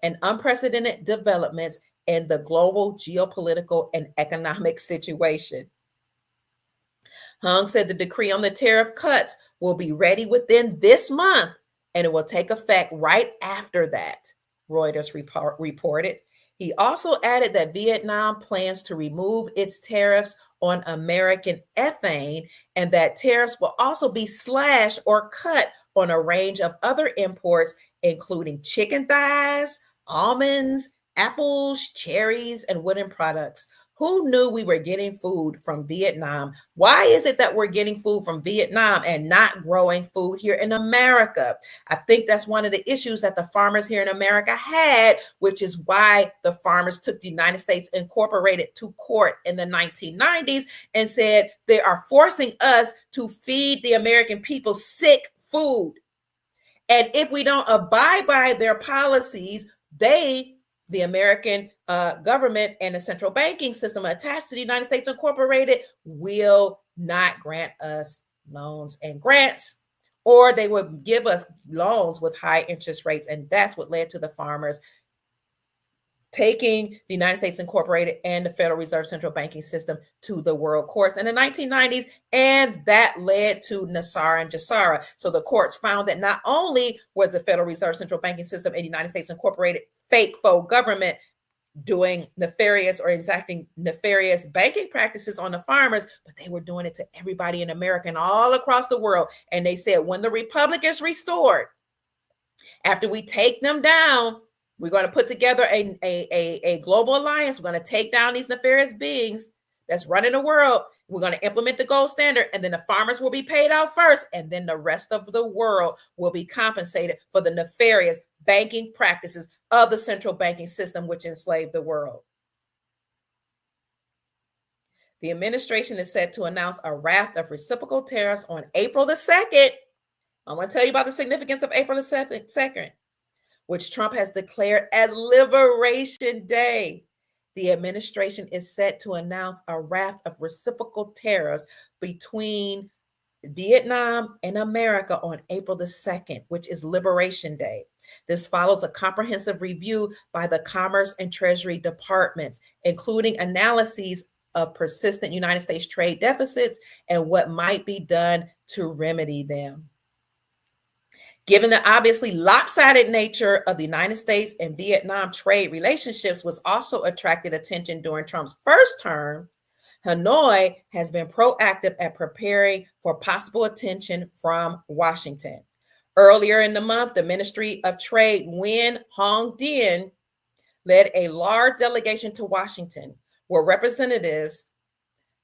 and unprecedented developments in the global geopolitical and economic situation. Hung said the decree on the tariff cuts will be ready within this month, and it will take effect right after that, Reuters reported. He also added that Vietnam plans to remove its tariffs on American ethane, and that tariffs will also be slashed or cut on a range of other imports, including chicken thighs, almonds, apples, cherries, and wooden products. Who knew we were getting food from Vietnam? Why is it that we're getting food from Vietnam and not growing food here in America? I think that's one of the issues that the farmers here in America had, which is why the farmers took the United States Incorporated to court in the 1990s and said they are forcing us to feed the American people sick food. And if we don't abide by their policies, the American government and the central banking system attached to the United States Incorporated will not grant us loans and grants, or they would give us loans with high interest rates. And that's what led to the farmers taking the United States Incorporated and the Federal Reserve Central Banking System to the world courts in the 1990s, and that led to Nesara and GESARA. So the courts found that not only was the Federal Reserve Central Banking System and the United States Incorporated fake faux government doing nefarious or exacting nefarious banking practices on the farmers, but they were doing it to everybody in America and all across the world. And they said, when the republic is restored, after we take them down, we're going to put together a global alliance. We're going to take down these nefarious beings that's running the world. We're going to implement the gold standard, and then the farmers will be paid out first, and then the rest of the world will be compensated for the nefarious banking practices of the central banking system, which enslaved the world. The administration is set to announce a raft of reciprocal tariffs on April the 2nd. I want to tell you about the significance of April the 2nd, which Trump has declared as Liberation Day. The administration is set to announce a raft of reciprocal tariffs between Vietnam and America on April the 2nd, which is Liberation Day. This follows a comprehensive review by the Commerce and Treasury departments, including analyses of persistent United States trade deficits and what might be done to remedy them. Given the obviously lopsided nature of the United States and Vietnam trade relationships, was also attracted attention during Trump's first term, Hanoi has been proactive at preparing for possible attention from Washington. Earlier in the month, the Ministry of Trade, Nguyen Hong Dien, led a large delegation to Washington, where representatives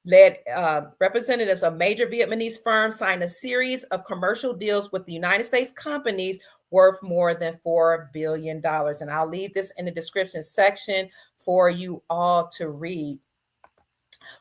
of major Vietnamese firms signed a series of commercial deals with the United States companies worth more than $4 billion. And I'll leave this in the description section for you all to read.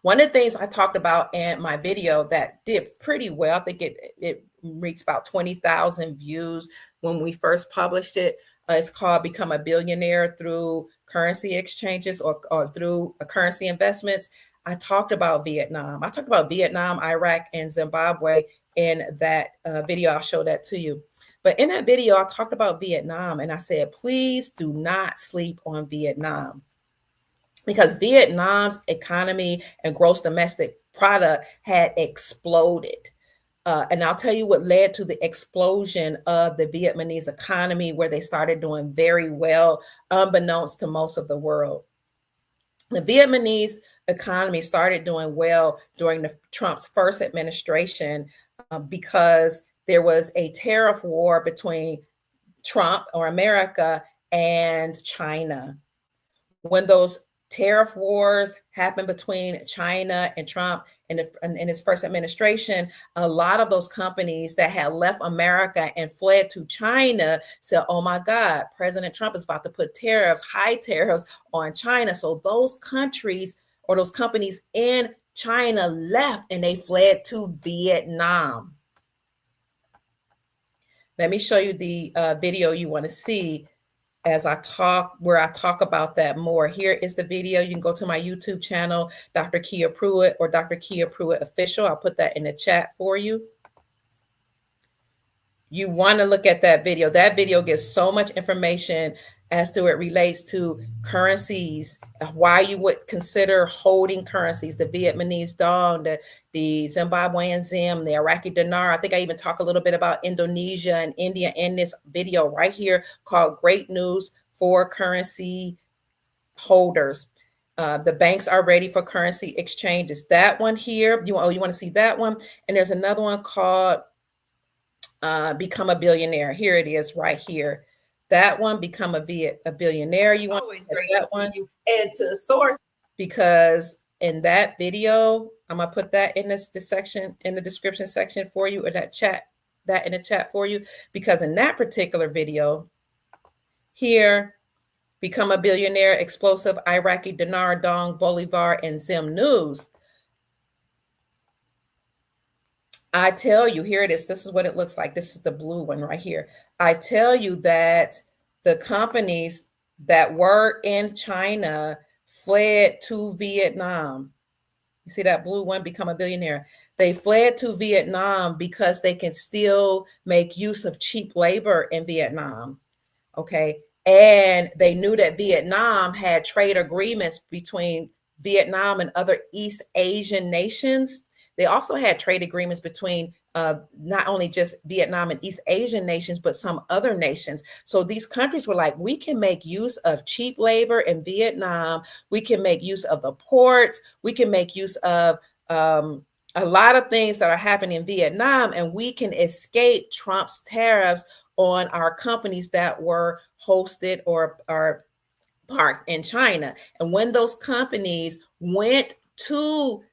One of the things I talked about in my video that did pretty well, I think it reached about 20,000 views when we first published it. It's called Become a Billionaire Through Currency Exchanges or through currency investments. I talked about Vietnam. I talked about Vietnam, Iraq, and Zimbabwe in that video. I'll show that to you. But in that video, I talked about Vietnam, and I said, please do not sleep on Vietnam, because Vietnam's economy and gross domestic product had exploded. And I'll tell you what led to the explosion of the Vietnamese economy, where they started doing very well, unbeknownst to most of the world. The Vietnamese economy started doing well during Trump's first administration because there was a tariff war between Trump or America and China. When those tariff wars happened between China and Trump in his first administration, a lot of those companies that had left America and fled to China said, oh my God, President Trump is about to put tariffs, high tariffs on China. So those countries or those companies in China left and they fled to Vietnam. Let me show you the video you want to see as I talk, where I talk about that more. Here is the video. You can go to my YouTube channel, Dr. Kia Pruitt or Dr. Kia Pruitt Official. I'll put that in the chat for you. You want to look at that video. That video gives so much information as to it relates to currencies, why you would consider holding currencies, the Vietnamese dong, the Zimbabwean zim, the Iraqi dinar. I think I even talk a little bit about Indonesia and India in this video right here called Great News for Currency Holders. The banks are ready for currency exchanges. That one here, you want to see that one? And there's another one called Become a Billionaire. Here it is right here. That one, Become a Billionaire. You want to that one? You add to the source, because in that video, I'm gonna put that in this section, in the description section for you, or that in the chat for you, because in that particular video here, Become a Billionaire, Explosive Iraqi Dinar, Dong, Bolivar, and Zim News. I tell you, here it is. This is what it looks like. This is the blue one right here. I tell you that the companies that were in China fled to Vietnam. You see that blue one, Become a Billionaire? They fled to Vietnam because they can still make use of cheap labor in Vietnam. Okay. And they knew that Vietnam had trade agreements between Vietnam and other East Asian nations. They also had trade agreements between not only just Vietnam and East Asian nations, but some other nations. So these countries were like, we can make use of cheap labor in Vietnam. We can make use of the ports. We can make use of a lot of things that are happening in Vietnam, and we can escape Trump's tariffs on our companies that were hosted or are parked in China. And when those companies went to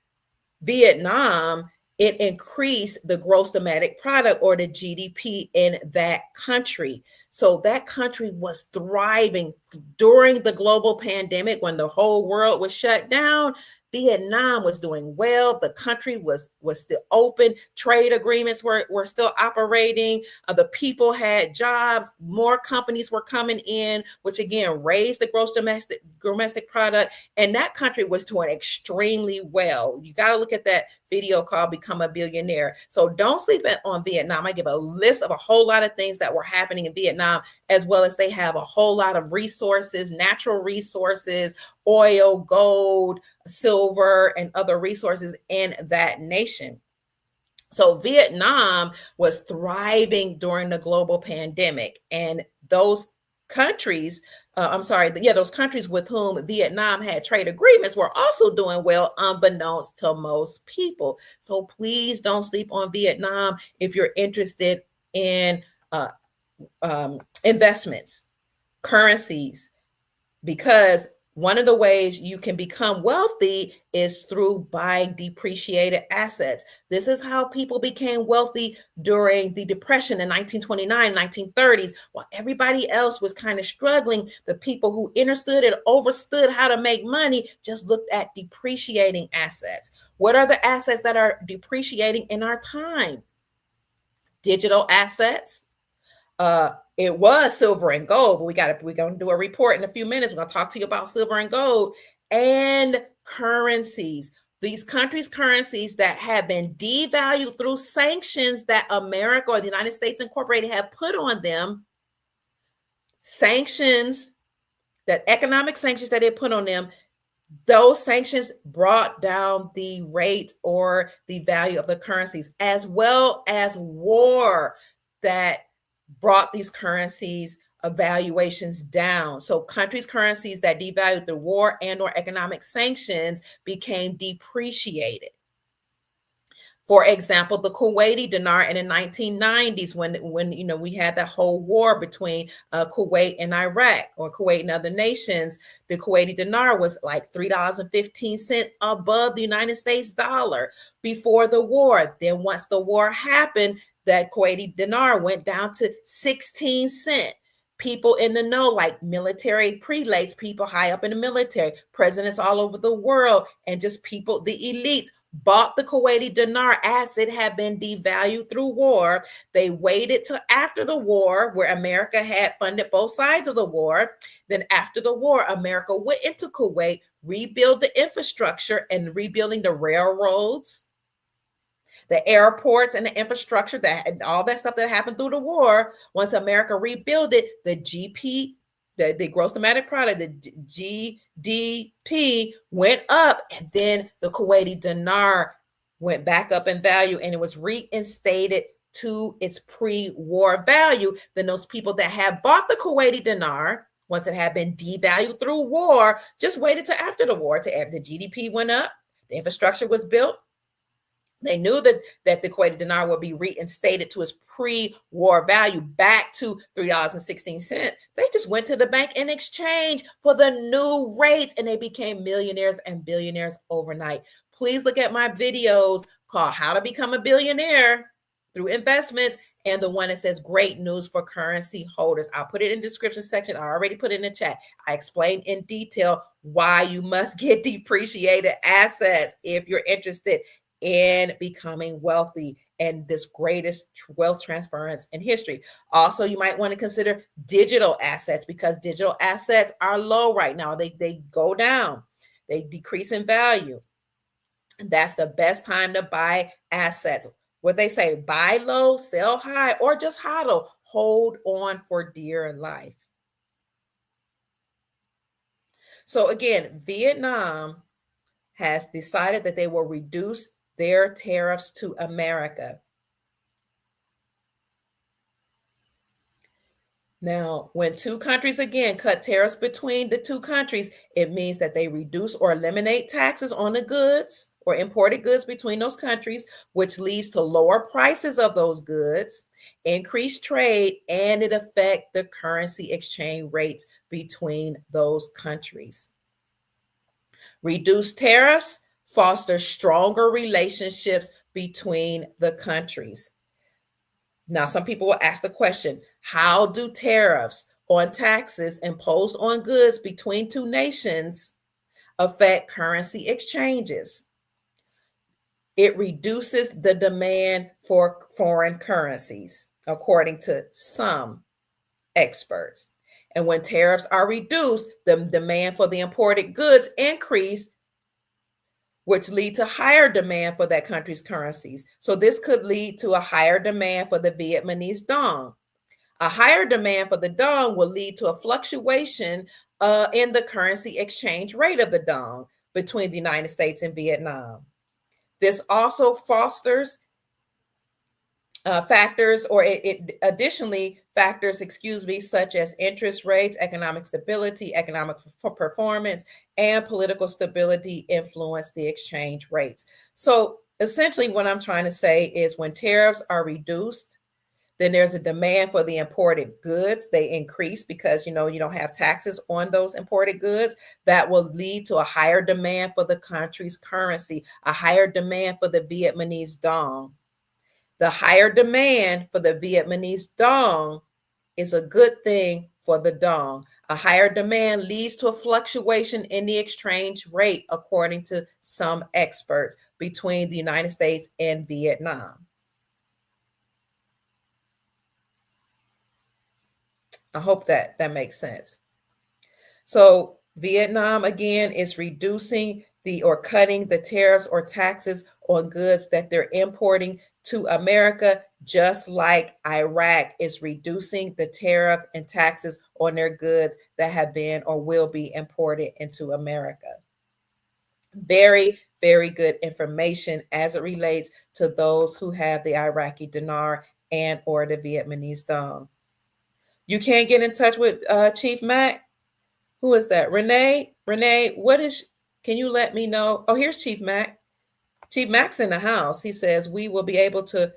Vietnam, it increased the gross domestic product, or the GDP, in that country. So that country was thriving during the global pandemic when the whole world was shut down. Vietnam was doing well. The country was still open. Trade agreements were still operating. The people had jobs. More companies were coming in, which again raised the gross domestic product. And that country was doing extremely well. You got to look at that video called Become a Billionaire. So don't sleep on Vietnam. I give a list of a whole lot of things that were happening in Vietnam, as well as they have a whole lot of resources, natural resources, oil, gold, silver, and other resources in that nation. So Vietnam was thriving during the global pandemic, and those countries, those countries with whom Vietnam had trade agreements were also doing well, unbeknownst to most people. So please don't sleep on Vietnam if you're interested in investments, currencies, because one of the ways you can become wealthy is through buying depreciated assets. This is how people became wealthy during the Depression in 1929, 1930s. While everybody else was kind of struggling, the people who understood and overstood how to make money just looked at depreciating assets. What are the assets that are depreciating in our time? Digital assets. It was silver and gold, but we're going to do a report in a few minutes. We're going to talk to you about silver and gold, and currencies. These countries' currencies that have been devalued through sanctions that America or the United States Incorporated have put on them. Sanctions, that economic sanctions that they put on them, those sanctions brought down the rate or the value of the currencies, as well as war that brought these currencies evaluations down. So countries' currencies that devalued the war and or economic sanctions became depreciated. For example, the Kuwaiti dinar in the 1990s, when we had that whole war between Kuwait and Iraq, or Kuwait and other nations, the Kuwaiti dinar was like $3.15 above the United States dollar before the war. Then once the war happened, that Kuwaiti dinar went down to 16 cents. People in the know, like military prelates, people high up in the military, presidents all over the world, and just people, the elites, bought the Kuwaiti dinar as it had been devalued through war. They waited till after the war, where America had funded both sides of the war. Then after the war, America went into Kuwait, rebuilt the infrastructure, and rebuilding the railroads, the airports, and the infrastructure, that all that stuff that happened through the war. Once America rebuilt it, the GP, the gross domestic product, the GDP went up, and then the Kuwaiti dinar went back up in value, and it was reinstated to its pre-war value. Then those people that had bought the Kuwaiti dinar, once it had been devalued through war, just waited till after the war, to the GDP went up, the infrastructure was built. They knew that the Kuwaiti dinar would be reinstated to its pre-war value, back to $3.16. They just went to the bank in exchange for the new rates, and they became millionaires and billionaires overnight. Please look at my videos called How to Become a Billionaire Through Investments, and the one that says Great News for Currency Holders. I'll put it in the description section. I already put it in the chat. I explain in detail why you must get depreciated assets if you're interested in becoming wealthy and this greatest wealth transference in history. Also, you might want to consider digital assets, because digital assets are low right now. They go down, they decrease in value. And that's the best time to buy assets. What they say, buy low, sell high, or just hodl, hold on for dear life. So again, Vietnam has decided that they will reduce their tariffs to America. Now, when two countries again cut tariffs between the two countries, it means that they reduce or eliminate taxes on the goods or imported goods between those countries, which leads to lower prices of those goods, increased trade, and it affects the currency exchange rates between those countries. Reduced tariffs foster stronger relationships between the countries. Now, some people will ask the question, how do tariffs on taxes imposed on goods between two nations affect currency exchanges? It reduces the demand for foreign currencies, according to some experts. And when tariffs are reduced, the demand for the imported goods increase, which lead to higher demand for that country's currencies. So this could lead to a higher demand for the Vietnamese dong. A higher demand for the dong will lead to a fluctuation in the currency exchange rate of the dong between the United States and Vietnam. This also fosters factors, or it additionally factors, such as interest rates, economic stability, economic performance, and political stability influence the exchange rates. So essentially what I'm trying to say is when tariffs are reduced, then there's a demand for the imported goods. They increase because, you don't have taxes on those imported goods. That will lead to a higher demand for the country's currency, a higher demand for the Vietnamese dong. The higher demand for the Vietnamese dong is a good thing for the dong. A higher demand leads to a fluctuation in the exchange rate, according to some experts, between the United States and Vietnam. I hope that makes sense. So Vietnam, again, is reducing or cutting the tariffs or taxes on goods that they're importing to America, just like Iraq is reducing the tariff and taxes on their goods that have been or will be imported into America. Very, very good information as it relates to those who have the Iraqi dinar and or the Vietnamese dong. You can't get in touch with Chief Mac? Who is that? Renee, can you let me know? Oh, here's Chief Mac. Chief Mac's in the house. He says we will be able to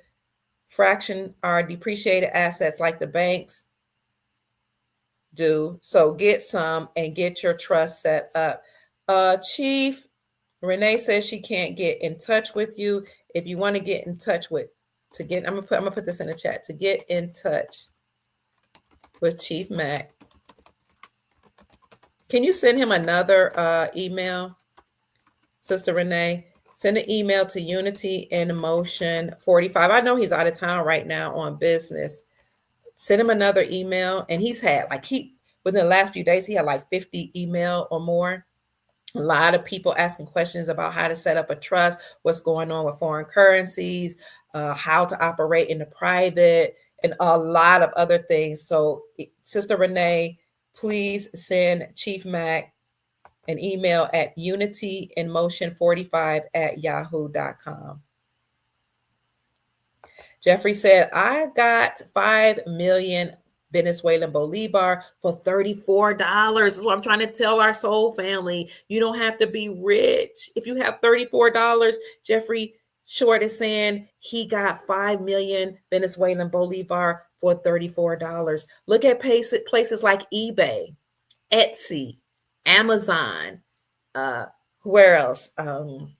fraction our depreciated assets like the banks do. So get some and get your trust set up. Chief, Renee says she can't get in touch with you. If you want to get in touch I'm gonna put this in the chat. To get in touch with Chief Mac, can you send him another email, Sister Renee? Send an email to Unity in Motion 45. I know he's out of town right now on business. Send him another email. And he's had within the last few days, he had like 50 email or more. A lot of people asking questions about how to set up a trust, what's going on with foreign currencies, how to operate in the private, and a lot of other things. So Sister Renee, please send Chief Mac an email at unityinmotion45@yahoo.com. Jeffrey said, I got 5 million Venezuelan Bolivar for $34. This is what I'm trying to tell our soul family. You don't have to be rich. If you have $34, Jeffrey Short is saying he got 5 million Venezuelan Bolivar for $34. Look at places like eBay, Etsy, Amazon, where else? $100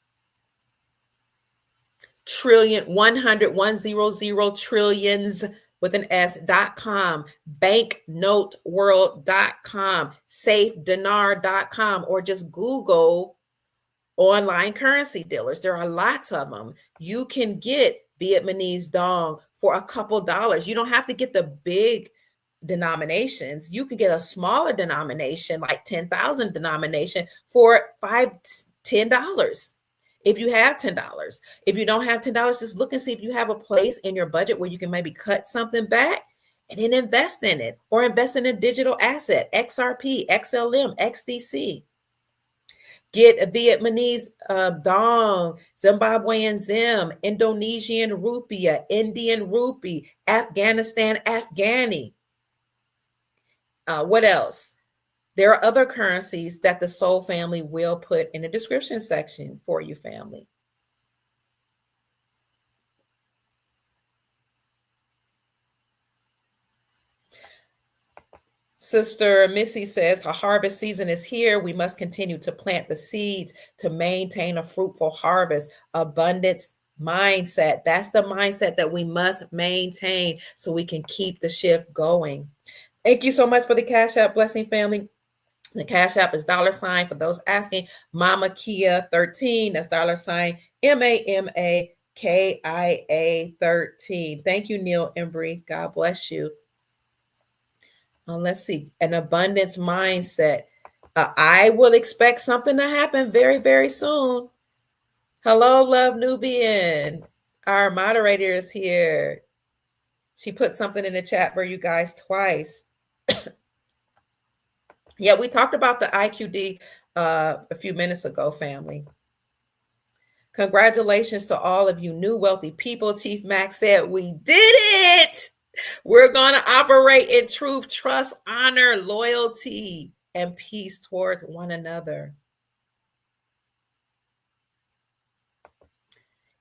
trillions with an S.com, banknoteworld.com, safedinar.com, or just Google online currency dealers. There are lots of them. You can get Vietnamese dong for a couple dollars. You don't have to get the big denominations. You could get a smaller denomination, like 10,000 denomination, for $10. If you have $10. If you don't have $10, just look and see if you have a place in your budget where you can maybe cut something back and then invest in it, or invest in a digital asset, XRP, XLM, XDC. Get Vietnamese dong, Zimbabwean zim, Indonesian rupiah, Indian rupee, Afghanistan Afghani. What else? There are other currencies that the Soul family will put in the description section for you, family. Sister Missy says, the harvest season is here. We must continue to plant the seeds to maintain a fruitful harvest. Abundance mindset. That's the mindset that we must maintain so we can keep the shift going. Thank you so much for the Cash App Blessing family. The Cash App is $ for those asking. Mama Kia 13. That's $ MAMAKIA 13. Thank you, Neil Embry. God bless you. Let's see. An abundance mindset. I will expect something to happen very, very soon. Hello, Love Nubian. Our moderator is here. She put something in the chat for you guys twice. Yeah, we talked about the IQD a few minutes ago, family. Congratulations to all of you new wealthy people. Chief Max said, we did it. We're going to operate in truth, trust, honor, loyalty, and peace towards one another.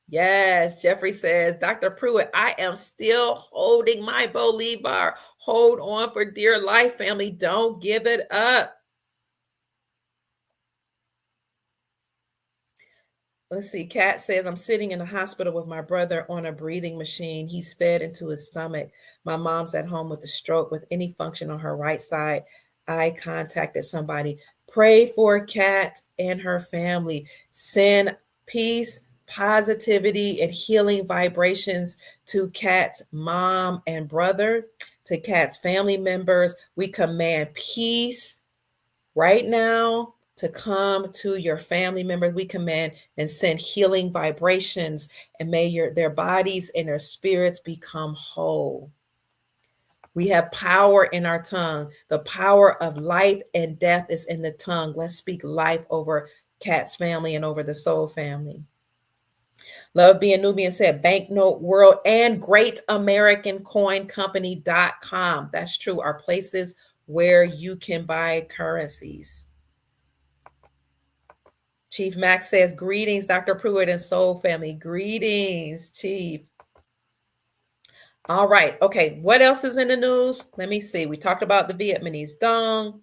Yes, Jeffrey says, Dr. Pruitt, I am still holding my Bolivar. Hold on for dear life, family. Don't give it up. Let's see. Kat says, I'm sitting in the hospital with my brother on a breathing machine. He's fed into his stomach. My mom's at home with a stroke with any function on her right side. I contacted somebody. Pray for Kat and her family. Send peace, positivity, and healing vibrations to Kat's mom and brother, to Kat's family members. We command peace right now to come to your family members. We command and send healing vibrations, and may their bodies and their spirits become whole. We have power in our tongue. The power of life and death is in the tongue. Let's speak life over Kat's family and over the Soul family. Love Being Nubian said, Banknote World and GreatAmericanCoinCompany.com. That's true, are places where you can buy currencies. Chief Max says, greetings, Dr. Pruitt and Soul family. Greetings, Chief. All right. Okay. What else is in the news? Let me see. We talked about the Vietnamese dong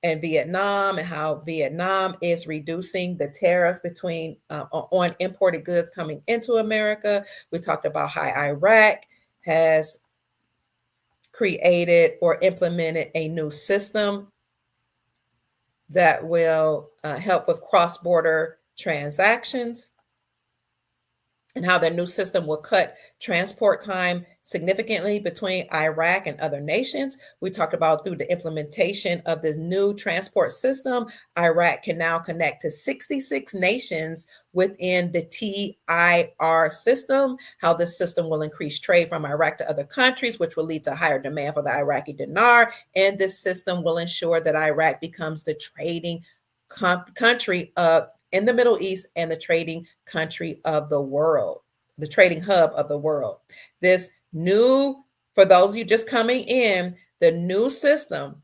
and Vietnam and how Vietnam is reducing the tariffs between on imported goods coming into America. We talked about how Iraq has created or implemented a new system that will help with cross-border transactions, and how their new system will cut transport time significantly between Iraq and other nations. We talked about through the implementation of the new transport system, Iraq can now connect to 66 nations within the TIR system, how this system will increase trade from Iraq to other countries, which will lead to higher demand for the Iraqi dinar. And this system will ensure that Iraq becomes the trading country in the Middle East and the trading country of the world, the trading hub of the world. This new, for those of you just coming in, the new system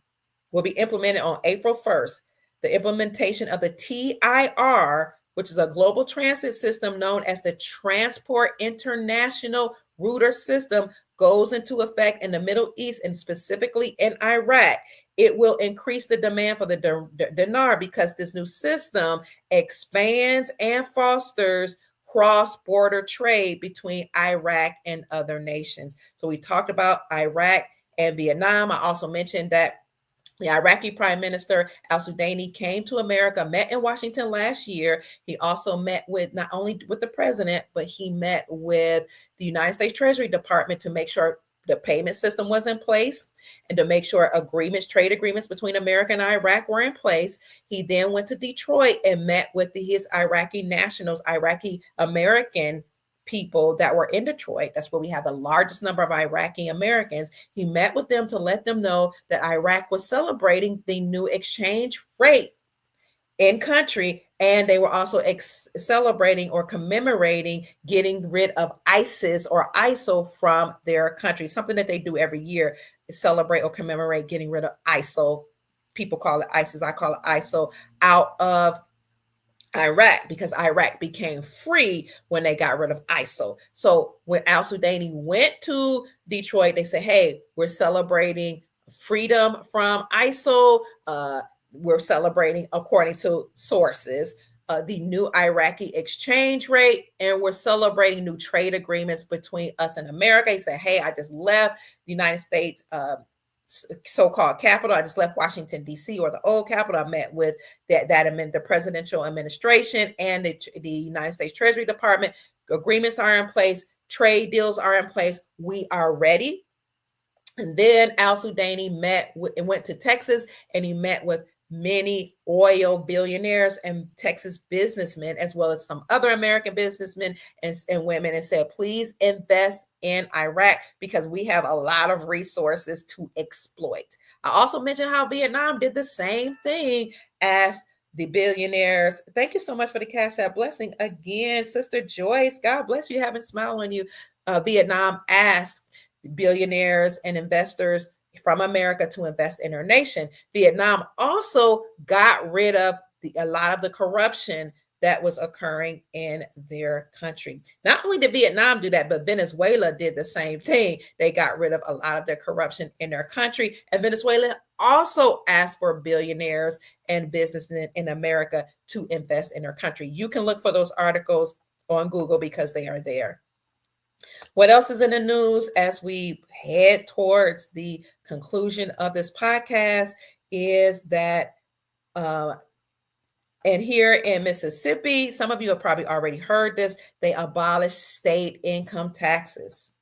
will be implemented on April 1st. The implementation of the TIR, which is a global transit system known as the Transport International Router System, goes into effect in the Middle East and specifically in Iraq. It will increase the demand for the dinar because this new system expands and fosters cross-border trade between Iraq and other nations. So we talked about Iraq and Vietnam. I also mentioned that the Iraqi Prime Minister al-Sudani came to America, met in Washington last year. He also met with not only with the president, but he met with the United States Treasury Department to make sure the payment system was in place and to make sure trade agreements between America and Iraq were in place. He then went to Detroit and met with his Iraqi nationals, Iraqi American people that were in Detroit. That's where we have the largest number of Iraqi Americans. He met with them to let them know that Iraq was celebrating the new exchange rate in country And they were also celebrating or commemorating getting rid of ISIS or ISIL from their country, something that they do every year, celebrate or commemorate getting rid of ISIL. People call it ISIS, I call it ISIL, out of Iraq, because Iraq became free when they got rid of ISIL. So when al-Sudani went to Detroit, they said, hey, we're celebrating freedom from ISIL. We're celebrating, according to sources, the new Iraqi exchange rate, and we're celebrating new trade agreements between us and America. He said, hey, I just left the United States so-called capital. I just left Washington, D.C., or the old capital. I met with the presidential administration and the United States Treasury Department. Agreements are in place. Trade deals are in place. We are ready. And then al-Sudani went to Texas, and he met with many oil billionaires and Texas businessmen, as well as some other American businessmen and women, and said, please invest in Iraq because we have a lot of resources to exploit. I also mentioned how Vietnam did the same thing as the billionaires. Thank you so much for the Cash App blessing again, Sister Joyce. God bless you. Having a smile on you. Vietnam asked billionaires and investors from America to invest in their nation. Vietnam also got rid of a lot of the corruption that was occurring in their country. Not only did Vietnam do that, but Venezuela did the same thing. They got rid of a lot of their corruption in their country. And Venezuela also asked for billionaires and businessmen in America to invest in their country. You can look for those articles on Google because they are there. What else is in the news as we head towards the conclusion of this podcast is that and here in Mississippi, some of you have probably already heard this, they abolished state income taxes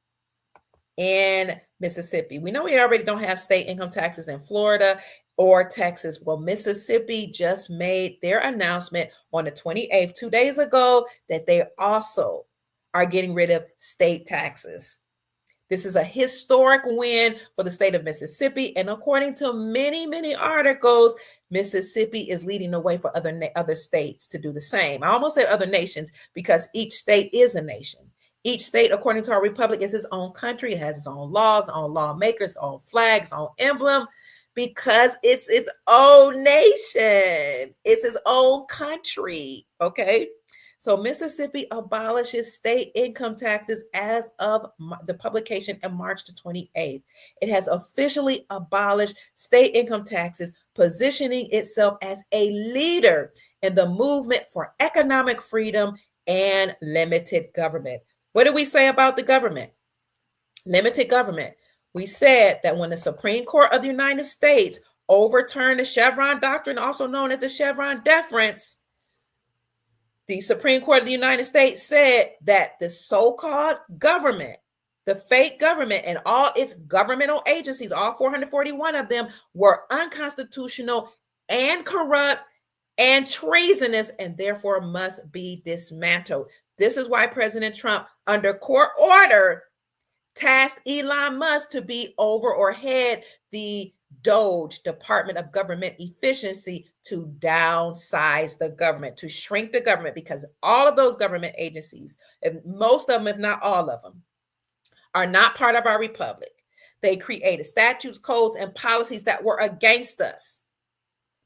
in Mississippi. We know we already don't have state income taxes in Florida or Texas. Well, Mississippi just made their announcement on the 28th, 2 days ago, that they also are getting rid of state taxes. This is a historic win for the state of Mississippi. And according to many, many articles, Mississippi is leading the way for other states to do the same. I almost said other nations because each state is a nation. Each state, according to our republic, is its own country. It has its own laws, its own lawmakers, its own flags, its own emblem, because it's its own nation. It's its own country, okay? So Mississippi abolishes state income taxes as of the publication on March the 28th. It has officially abolished state income taxes, positioning itself as a leader in the movement for economic freedom and limited government. What did we say about the government? Limited government. We said that when the Supreme Court of the United States overturned the Chevron Doctrine, also known as the Chevron Deference, the Supreme Court of the United States said that the so-called government, the fake government, and all its governmental agencies, all 441 of them, were unconstitutional and corrupt and treasonous, and therefore must be dismantled. This is why President Trump, under court order, tasked Elon Musk to be over or head the DOGE, Department of Government Efficiency, to downsize the government, to shrink the government, because all of those government agencies, most of them, if not all of them, are not part of our republic. They created statutes, codes, and policies that were against us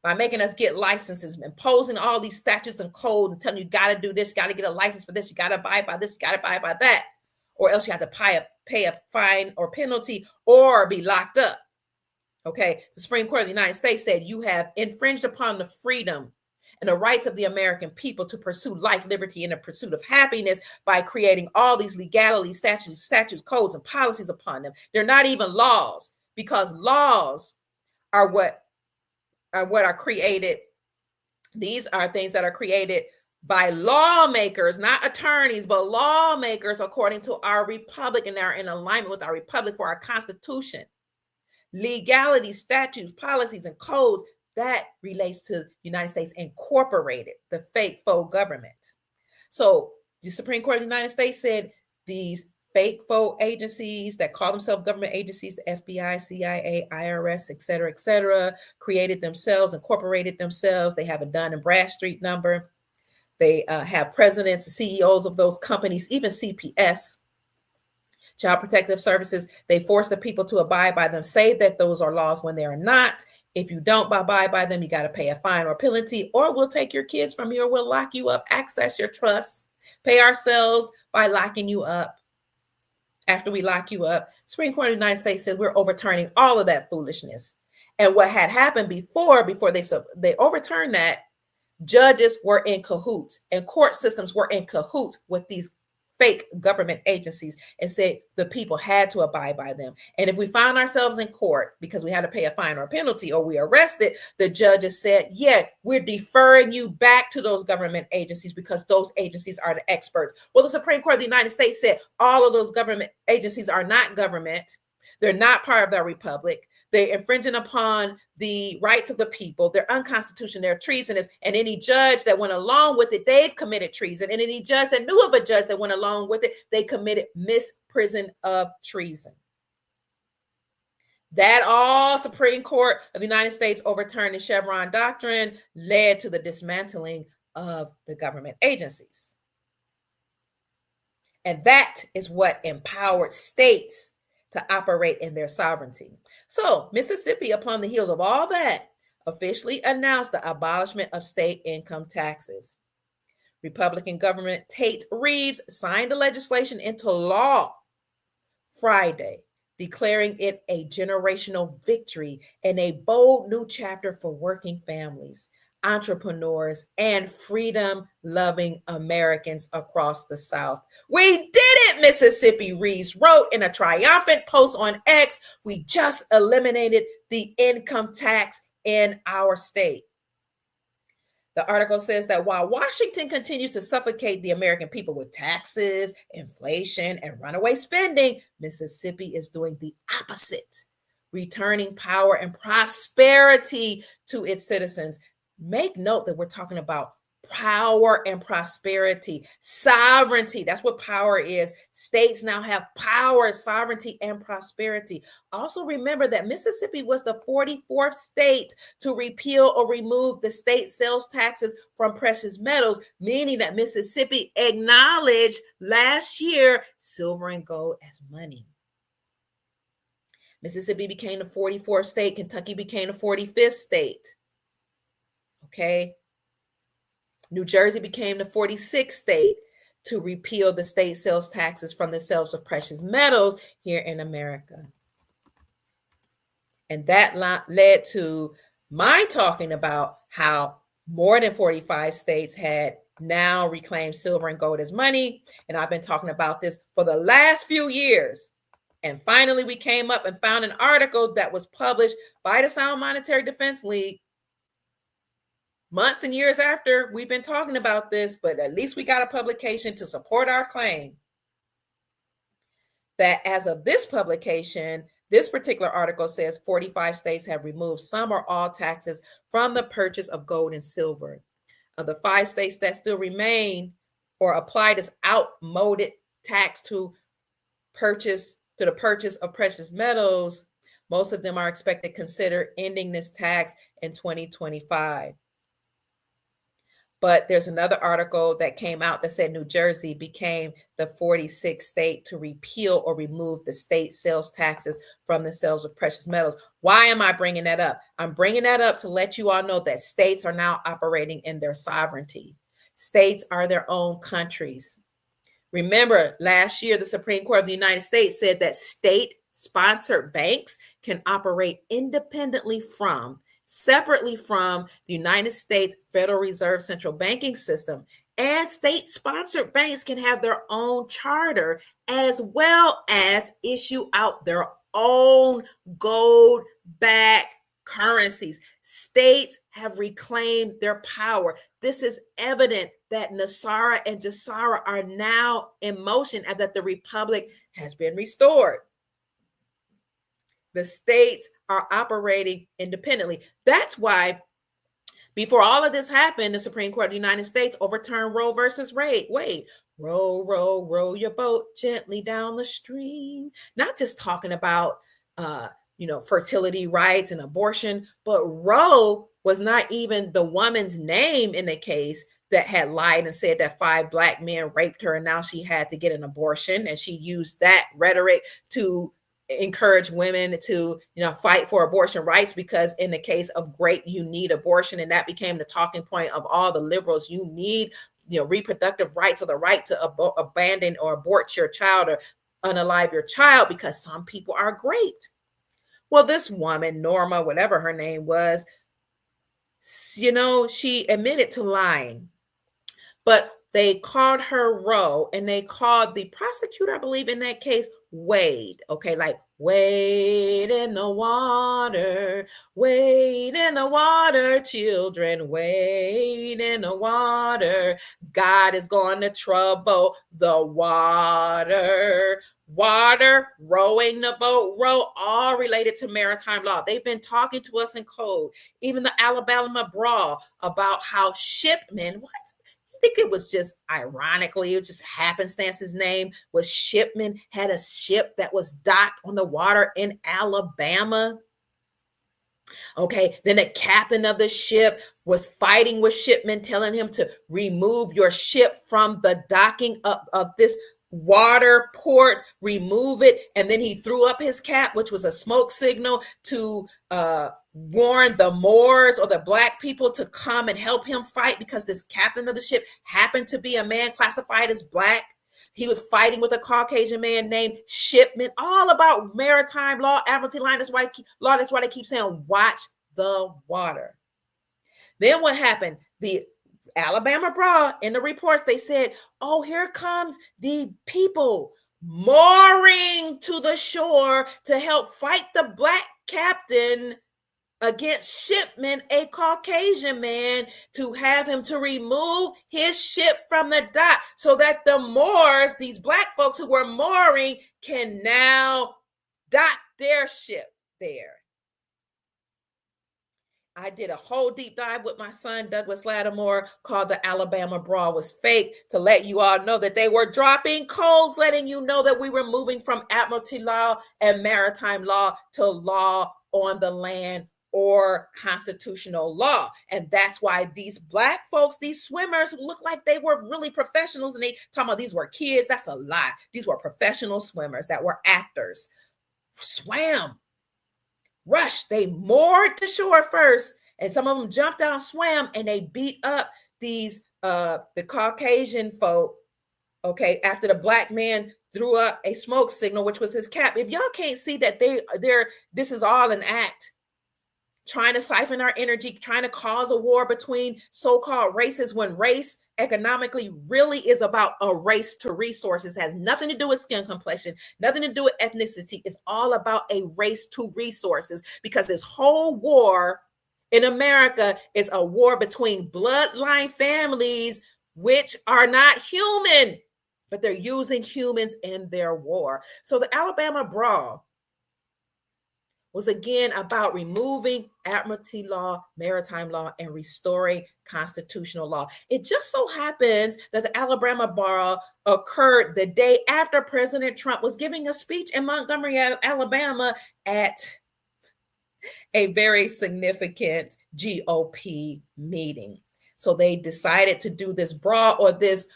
by making us get licenses, imposing all these statutes and codes and telling you got to do this, you got to get a license for this, you got to abide by this, you got to abide by that, or else you have to pay a fine or penalty or be locked up. Okay, the Supreme Court of the United States said you have infringed upon the freedom and the rights of the American people to pursue life, liberty, and the pursuit of happiness by creating all these legalities, statutes, codes, and policies upon them. They're not even laws, because laws are what are created. These are things that are created by lawmakers, not attorneys, but lawmakers, according to our republic, and are in alignment with our republic for our Constitution. Legality, statutes, policies, and codes that relates to the United States Incorporated, the fake faux government. So the Supreme Court of the United States said these fake faux agencies that call themselves government agencies, the FBI, CIA, IRS, et cetera, created themselves, incorporated themselves. They have a Dun and Bradstreet number. They have presidents, CEOs of those companies, even CPS, Child Protective Services. They force the people to abide by them, say that those are laws when they are not. If you don't abide by them, you got to pay a fine or penalty, or we'll take your kids from you, or we'll lock you up, access your trust, pay ourselves by locking you up. After we lock you up, Supreme Court of the United States says we're overturning all of that foolishness. And what had happened before they overturned that, judges were in cahoots and court systems were in cahoots with these fake government agencies and said the people had to abide by them. And if we found ourselves in court because we had to pay a fine or a penalty, or we arrested, the judges said, yeah, we're deferring you back to those government agencies because those agencies are the experts. Well, the Supreme Court of the United States said all of those government agencies are not government. They're not part of the republic. They're infringing upon the rights of the people. They're unconstitutional. They're treasonous. And any judge that went along with it, they've committed treason. And any judge that knew of a judge that went along with it, they committed misprision of treason. That all Supreme Court of the United States overturned the Chevron Doctrine led to the dismantling of the government agencies. And that is what empowered states to operate in their sovereignty. So Mississippi, upon the heels of all that, officially announced the abolishment of state income taxes. Republican Governor Tate Reeves signed the legislation into law Friday, declaring it a generational victory and a bold new chapter for working families, entrepreneurs, and freedom-loving Americans across the South. We did it, Mississippi, Reeves wrote in a triumphant post on X. We just eliminated the income tax in our state. The article says that while Washington continues to suffocate the American people with taxes, inflation, and runaway spending, Mississippi is doing the opposite, returning power and prosperity to its citizens. Make note that we're talking about power and prosperity, sovereignty. That's what power is. States now have power, sovereignty, and prosperity. Also remember that Mississippi was the 44th state to repeal or remove the state sales taxes from precious metals, meaning that Mississippi acknowledged last year silver and gold as money. Mississippi became the 44th state. Kentucky became the 45th state. Okay. New Jersey became the 46th state to repeal the state sales taxes from the sales of precious metals here in America. And that led to my talking about how more than 45 states had now reclaimed silver and gold as money. And I've been talking about this for the last few years. And finally, we came up and found an article that was published by the Sound Monetary Defense League months and years after we've been talking about this, but at least we got a publication to support our claim that as of this publication, this particular article says 45 states have removed some or all taxes from the purchase of gold and silver. Of the 5 states that still remain or apply this outmoded tax to the purchase of precious metals, most of them are expected to consider ending this tax in 2025. But there's another article that came out that said New Jersey became the 46th state to repeal or remove the state sales taxes from the sales of precious metals. Why am I bringing that up? I'm bringing that up to let you all know that states are now operating in their sovereignty. States are their own countries. Remember, last year, the Supreme Court of the United States said that state-sponsored banks can operate independently from, separately from the United States Federal Reserve Central Banking System, and state-sponsored banks can have their own charter as well as issue out their own gold-backed currencies. States have reclaimed their power. This is evident that Nesara and GESARA are now in motion and that the republic has been restored. The states are operating independently. That's why before all of this happened, the Supreme Court of the United States overturned Roe versus Wade. Row, row, row your boat gently down the stream. Not just talking about, fertility rights and abortion, but Roe was not even the woman's name in the case. that had lied and said that 5 Black men raped her and now she had to get an abortion. And she used that rhetoric to encourage women to, fight for abortion rights, because in the case of rape, you need abortion. And that became the talking point of all the liberals. You need, reproductive rights, or the right to abandon or abort your child or unalive your child, because some people are great. Well, this woman, Norma, whatever her name was, she admitted to lying. But they called her Roe, and they called the prosecutor, I believe in that case, Wade. Okay, like wade in the water, children, wade in the water. God is going to trouble the water. Water, rowing the boat, row, all related to maritime law. They've been talking to us in code. Even the Alabama Brawl about how shipmen, what? I think it was just ironically, it just happenstance. His name was Shipman, had a ship that was docked on the water in Alabama. Okay, then the captain of the ship was fighting with Shipman, telling him to remove your ship from the docking of this water port, remove it. And then he threw up his cap, which was a smoke signal to warn the Moors or the Black people to come and help him fight, because this captain of the ship happened to be a man classified as Black. He was fighting with a Caucasian man named Shipman, all about maritime law, admiralty line. That's why they keep saying, watch the water. Then what happened? The Alabama Brawl, in the reports, they said, oh, here comes the people mooring to the shore to help fight the Black captain against Shipman, a Caucasian man, to have him to remove his ship from the dock so that the Moors, these Black folks who were mooring, can now dock their ship there. I did a whole deep dive with my son, Douglas Lattimore, called The Alabama Brawl Was Fake, to let you all know that they were dropping codes, letting you know that we were moving from admiralty law and maritime law to law on the land or constitutional law. And that's why these Black folks, these swimmers who look like they were really professionals, and they talking about these were kids, that's a lie. These were professional swimmers that were actors, swam, rushed. They moored to shore first, and some of them jumped out, swam, and they beat up these the Caucasian folk. Okay, after the Black man threw up a smoke signal, which was his cap. If y'all can't see that this is all an act, trying to siphon our energy, trying to cause a war between so-called races, when race economically really is about a race to resources. It has nothing to do with skin complexion, nothing to do with ethnicity. It's all about a race to resources, because this whole war in America is a war between bloodline families, which are not human, but they're using humans in their war. So the Alabama Brawl was again about removing admiralty law, maritime law, and restoring constitutional law. It just so happens that the Alabama Brawl occurred the day after President Trump was giving a speech in Montgomery, Alabama, at a very significant GOP meeting. So they decided to do this brawl, or this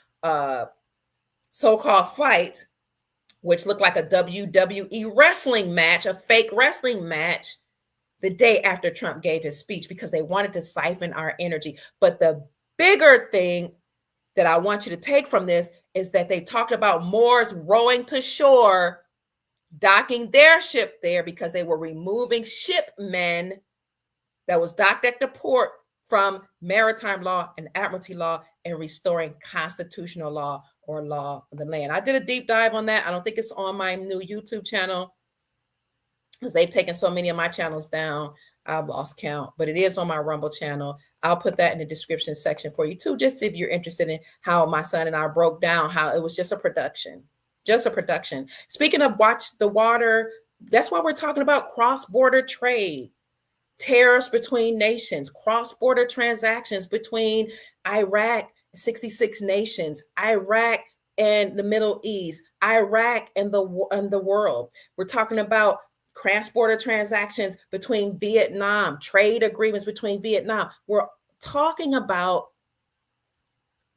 so-called fight, which looked like a WWE wrestling match, a fake wrestling match, the day after Trump gave his speech, because they wanted to siphon our energy. But the bigger thing that I want you to take from this is that they talked about Moors rowing to shore, docking their ship there, because they were removing shipmen that was docked at the port from maritime law and admiralty law, and restoring constitutional law, or law of the land. I did a deep dive on that. I don't think it's on my new YouTube channel, because they've taken so many of my channels down, I've lost count, but it is on my Rumble channel. I'll put that in the description section for you too, just if you're interested in how my son and I broke down how it was just a production. Speaking of watch the water, that's why we're talking about cross-border trade, tariffs between nations, cross-border transactions between Iraq, 66 nations, Iraq and the Middle East, Iraq and the world. We're talking about cross-border transactions between Vietnam, trade agreements between Vietnam. We're talking about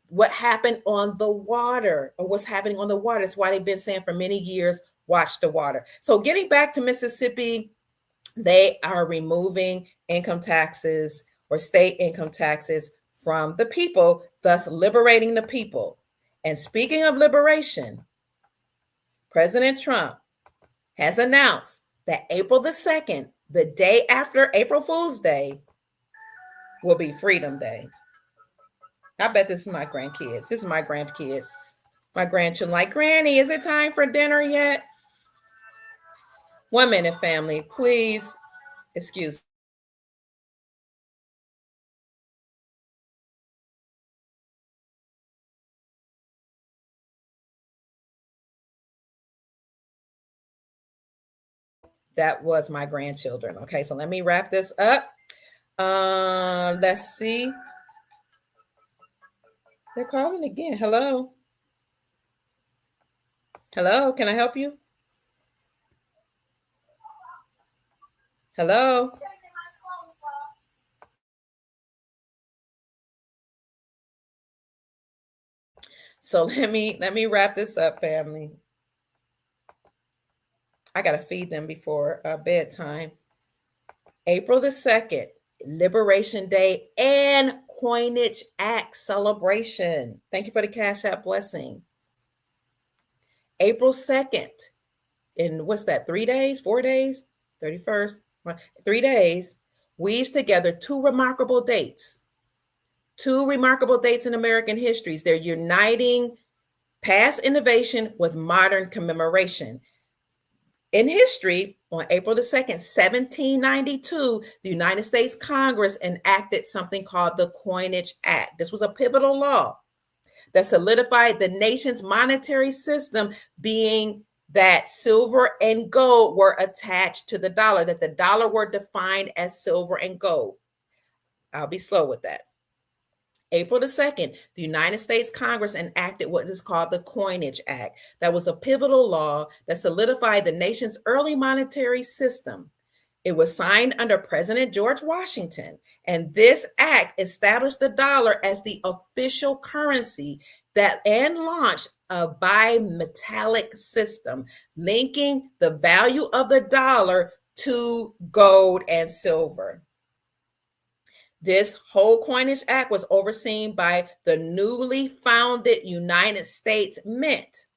what happened on the water, or what's happening on the water. That's why they've been saying for many years, watch the water. So getting back to Mississippi, they are removing income taxes or state income taxes from the people, thus liberating the people. And speaking of liberation, President Trump has announced that April the 2nd, the day after April Fool's Day, will be Freedom Day. I bet this is my grandkids. This is my grandkids. My grandchildren like, Granny, is it time for dinner yet? 1 minute, family. Please excuse me. That was my grandchildren. Okay, so let me wrap this up. Let's see. They're calling again. Hello. Hello, can I help you? Hello. So let me wrap this up, family. I got to feed them before bedtime. April the 2nd, Liberation Day and Coinage Act celebration. Thank you for the Cash App blessing. April 2nd, in what's that, 3 days, 4 days, 31st, 3 days, weaves together two remarkable dates in American histories. They're uniting past innovation with modern commemoration. In history, on April the 2nd, 1792, the United States Congress enacted something called the Coinage Act. This was a pivotal law that solidified the nation's monetary system, being that silver and gold were attached to the dollar, that the dollar were defined as silver and gold. I'll be slow with that. April the 2nd, the United States Congress enacted what is called the Coinage Act. That was a pivotal law that solidified the nation's early monetary system. It was signed under President George Washington, and this act established the dollar as the official currency and launched a bimetallic system, linking the value of the dollar to gold and silver. This whole Coinage Act was overseen by the newly founded United States Mint,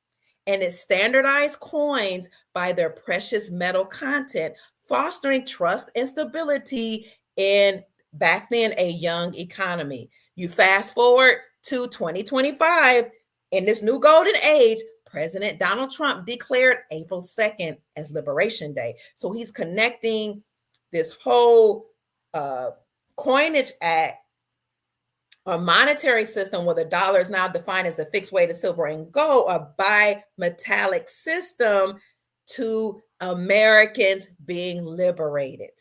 and it standardized coins by their precious metal content, fostering trust and stability in, back then, a young economy. You fast forward to 2025, in this new golden age, President Donald Trump declared April 2nd as Liberation Day. So he's connecting this whole Coinage Act, a monetary system where the dollar is now defined as the fixed weight of silver and gold, a bimetallic system, to Americans being liberated.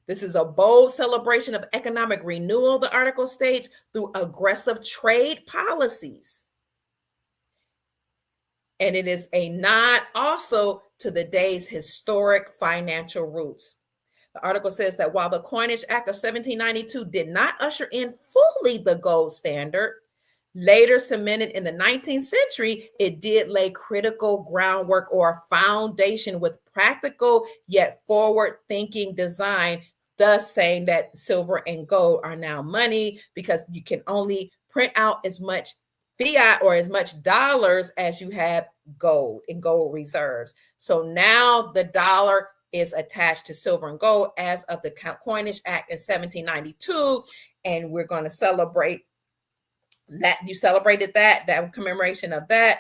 This is a bold celebration of economic renewal, the article states, through aggressive trade policies. And it is a nod also to the day's historic financial roots. The article says that while the Coinage Act of 1792 did not usher in fully the gold standard, later cemented in the 19th century, it did lay critical groundwork or a foundation with practical yet forward-thinking design, thus saying that silver and gold are now money because you can only print out as much fiat or as much dollars as you have gold and gold reserves. So now the dollar is attached to silver and gold as of the Coinage Act in 1792, and we're going to celebrate that. You celebrated that commemoration of that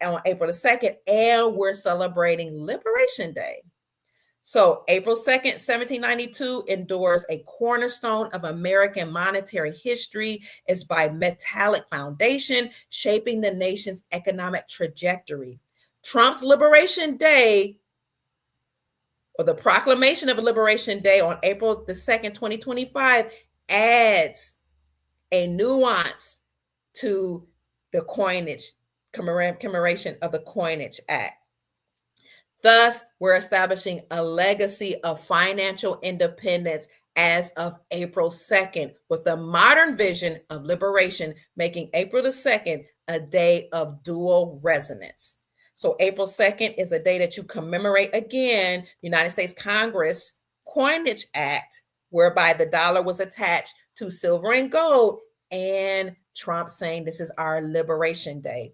on April the 2nd, and we're celebrating Liberation Day. So April 2nd, 1792 endures a cornerstone of American monetary history. It's bimetallic foundation, shaping the nation's economic trajectory. Trump's Liberation Day, or the proclamation of Liberation Day on April the 2nd, 2025, adds a nuance to the coinage, commemoration of the Coinage Act. Thus, we're establishing a legacy of financial independence as of April 2nd, with the modern vision of liberation, making April the 2nd a day of dual resonance. So April 2nd is a day that you commemorate again the United States Congress Coinage Act, whereby the dollar was attached to silver and gold, and Trump saying this is our liberation day.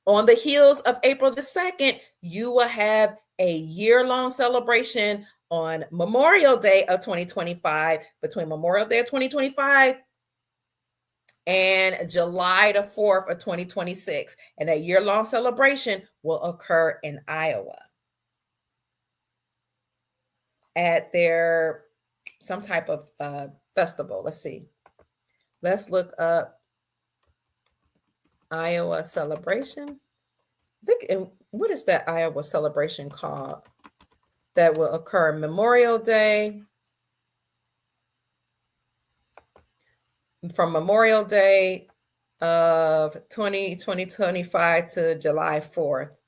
On the heels of April the 2nd, you will have a year-long celebration on Memorial Day of 2025, between Memorial Day of 2025 and July the 4th of 2026. And a year-long celebration will occur in Iowa at their some type of festival. Let's see. Let's look up Iowa celebration. I think, and what is that Iowa celebration called that will occur Memorial Day? From Memorial Day of 2025 to July 4th.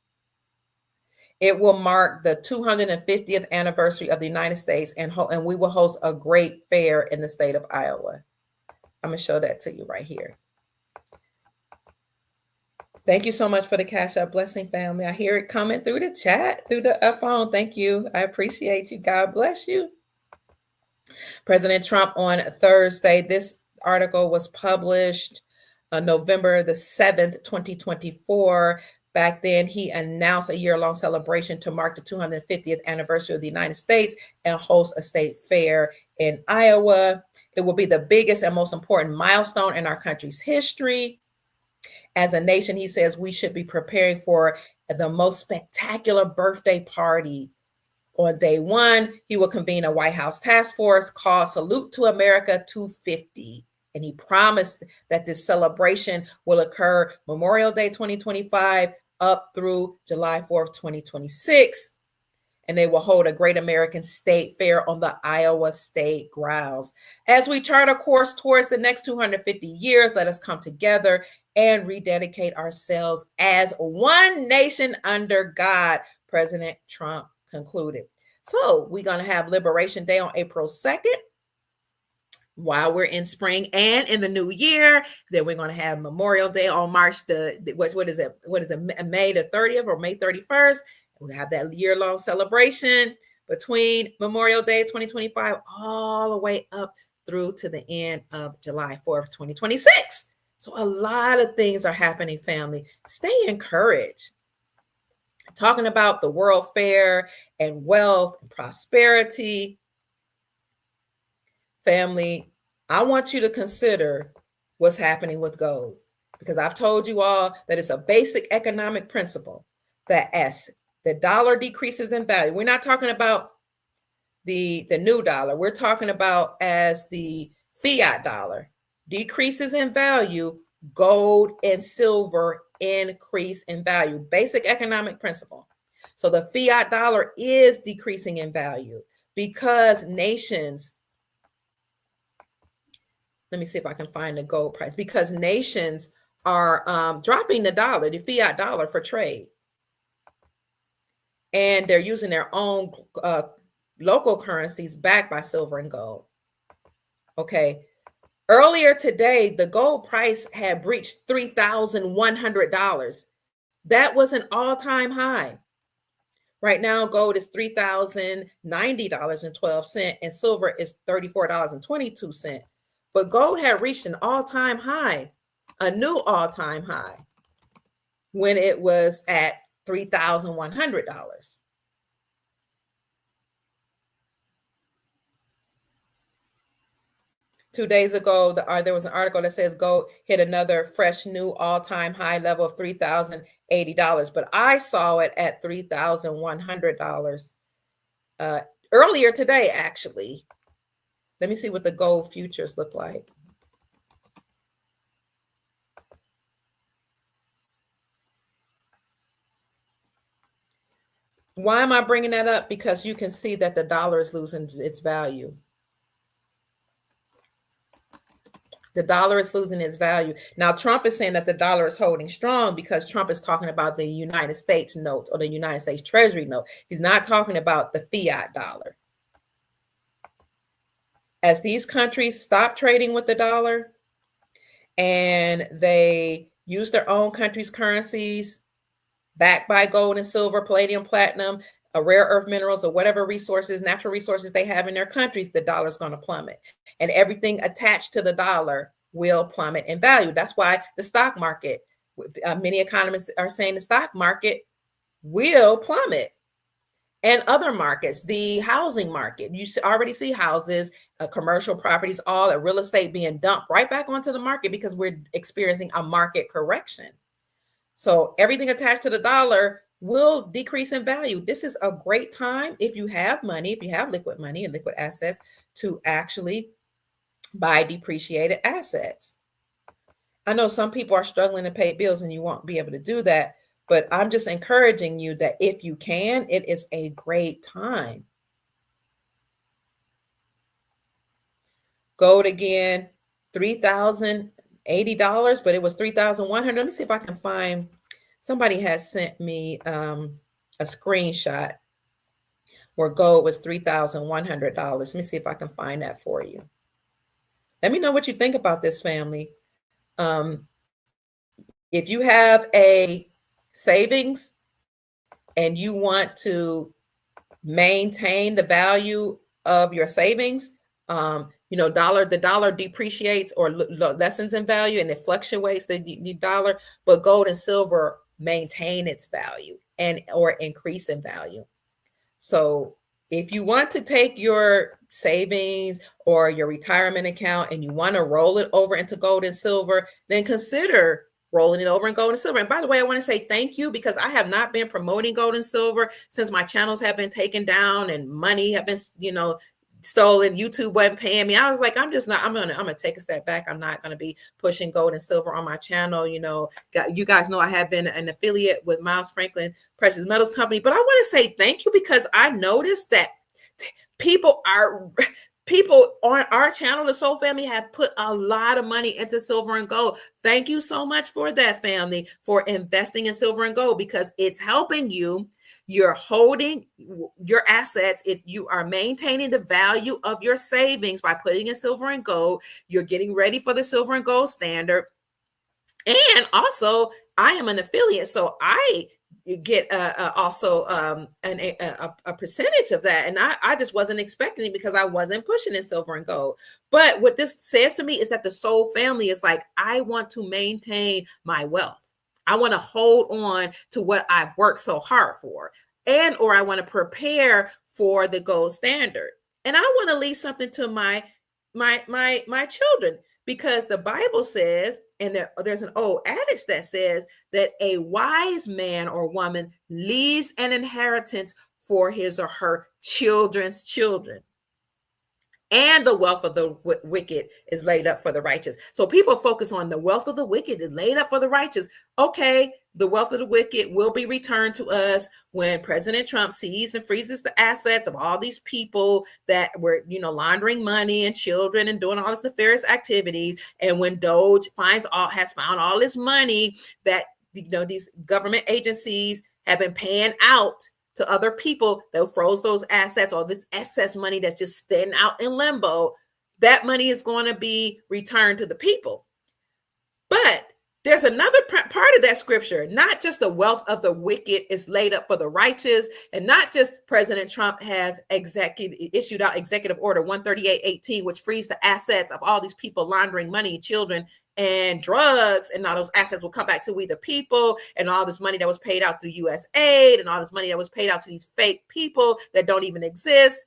It will mark the 250th anniversary of the United States, and we will host a great fair in the state of Iowa. I'm going to show that to you right here. Thank you so much for the Cash App blessing, family. I hear it coming through the chat, through the phone. Thank you. I appreciate you. God bless you. President Trump on Thursday. This article was published November the 7th, 2024. Back then, he announced a year-long celebration to mark the 250th anniversary of the United States and host a state fair in Iowa. It will be the biggest and most important milestone in our country's history. As a nation, he says we should be preparing for the most spectacular birthday party. On day one, he will convene a White House task force called Salute to America 250. And he promised that this celebration will occur Memorial Day 2025 up through July 4th, 2026. And they will hold a Great American State Fair on the Iowa State grounds. As we chart a course towards the next 250 years, let us come together and rededicate ourselves as one nation under God, President Trump concluded. So we're going to have Liberation Day on April 2nd. While we're in spring and in the new year, then we're going to have Memorial Day on March what is it, May the 30th or May 31st. We have that year-long celebration between Memorial Day 2025 all the way up through to the end of July 4th, 2026. So a lot of things are happening, family. Stay encouraged. Talking about the World Fair and wealth and prosperity. Family, I want you to consider what's happening with gold, because I've told you all that it's a basic economic principle that as the dollar decreases in value, we're not talking about the new dollar. We're talking about as the fiat dollar decreases in value, gold and silver increase in value. Basic economic principle. So the fiat dollar is decreasing in value because nations, let me see if I can find the gold price, because nations are dropping the dollar, the fiat dollar, for trade. And they're using their own local currencies backed by silver and gold. Okay. Earlier today, the gold price had breached $3,100. That was an all-time high. Right now, gold is $3,090.12, and silver is $34.22. But gold had reached an all-time high, a new all-time high, when it was at $3,100. Two days ago, there was an article that says gold hit another fresh new all-time high level of $3,080, but I saw it at $3,100 earlier today, actually. Let me see what the gold futures look like. Why am I bringing that up? Because you can see that the dollar is losing its value. The dollar is losing its value. Now, Trump is saying that the dollar is holding strong because Trump is talking about the United States note or the United States Treasury note. He's not talking about the fiat dollar. As these countries stop trading with the dollar and they use their own country's currencies backed by gold and silver, palladium, platinum, rare earth minerals, or whatever resources, natural resources they have in their countries, the dollar is going to plummet. And everything attached to the dollar will plummet in value. That's why the stock market, many economists are saying the stock market will plummet. And other markets, the housing market, you already see houses, commercial properties, all real estate being dumped right back onto the market because we're experiencing a market correction. So everything attached to the dollar will decrease in value. This is a great time if you have money, if you have liquid money and liquid assets, to actually buy depreciated assets. I know some people are struggling to pay bills and you won't be able to do that, but I'm just encouraging you that if you can, it is a great time. Gold again, $3,080, but it was $3,100. Let me see if I can find. Somebody has sent me a screenshot where gold was $3,100. Let me see if I can find that for you. Let me know what you think about this, family. If you have a savings and you want to maintain the value of your savings, the dollar depreciates or lessens in value and it fluctuates the dollar, but gold and silver maintain its value and or increase in value. So if you want to take your savings or your retirement account and you want to roll it over into gold and silver, then consider rolling it over in gold and silver. And by the way, I want to say thank you because I have not been promoting gold and silver since my channels have been taken down and money have been, stolen. YouTube wasn't paying me. I was like, I'm gonna take a step back. I'm not gonna be pushing gold and silver on my channel. You guys know I have been an affiliate with Miles Franklin Precious Metals Company, but I want to say thank you because I noticed that people on our channel, the Soul Family, have put a lot of money into silver and gold. Thank you so much for that, family, for investing in silver and gold because it's helping you. You're holding your assets. If you are maintaining the value of your savings by putting in silver and gold, you're getting ready for the silver and gold standard. And also, I am an affiliate, so I get also a percentage of that. And I just wasn't expecting it because I wasn't pushing in silver and gold. But what this says to me is that the Soul Family is like, I want to maintain my wealth. I want to hold on to what I've worked so hard for, or I want to prepare for the gold standard. And I want to leave something to my children because the Bible says, and there's an old adage that says that a wise man or woman leaves an inheritance for his or her children's children. And the wealth of the wicked is laid up for the righteous. So people focus on the wealth of the wicked is laid up for the righteous. Okay, the wealth of the wicked will be returned to us when President Trump sees and freezes the assets of all these people that were, laundering money and children and doing all this nefarious activities. And when Doge has found all this money that, these government agencies have been paying out to other people that froze those assets, or this excess money that's just sitting out in limbo, that money is going to be returned to the people. But there's another part of that scripture, not just the wealth of the wicked is laid up for the righteous, and not just President Trump has issued out Executive Order 138/18, which frees the assets of all these people laundering money, children, and drugs, and all those assets will come back to we the people, and all this money that was paid out through U.S. aid, and all this money that was paid out to these fake people that don't even exist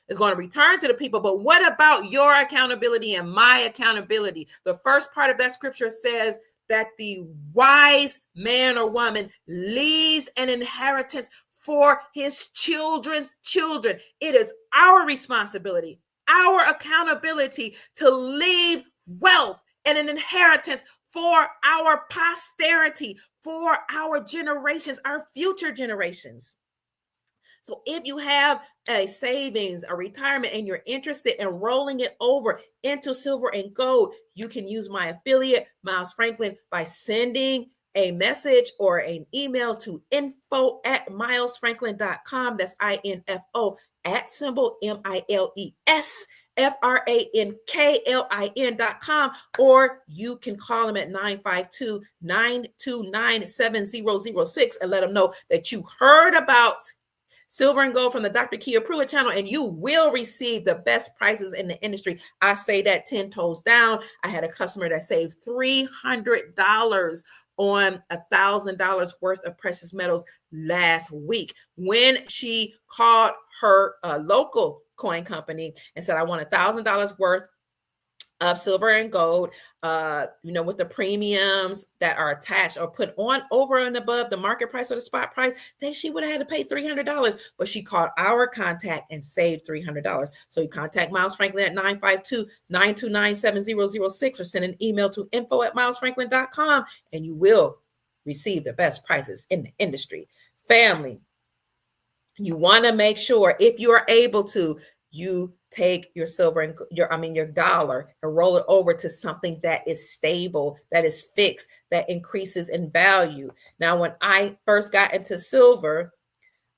is going to return to the people. But what about your accountability and my accountability? The first part of that scripture says that the wise man or woman leaves an inheritance for his children's children. It is our responsibility, our accountability to leave wealth and an inheritance for our posterity, for our generations, our future generations. So if you have a savings, a retirement, and you're interested in rolling it over into silver and gold, you can use my affiliate, Miles Franklin, by sending a message or an email to info@milesfranklin.com. That's INFO @ MILES FRANKLIN.com, or you can call them at 952-929-7006 and let them know that you heard about Silver and Gold from the Dr. Kia Pruitt channel, and you will receive the best prices in the industry. I say that 10 toes down. I had a customer that saved $300 on $1,000 worth of precious metals last week when she called her local coin company and said, I want $1,000 worth of silver and gold, with the premiums that are attached or put on over and above the market price or the spot price. Then she would have had to pay $300, but she called our contact and saved $300. So you contact Miles Franklin at 952-929-7006 or send an email to info@milesfranklin.com, and you will receive the best prices in the industry. Family, you want to make sure, if you are able to, you take your silver and your dollar and roll it over to something that is stable, that is fixed, that increases in value. Now, when I first got into silver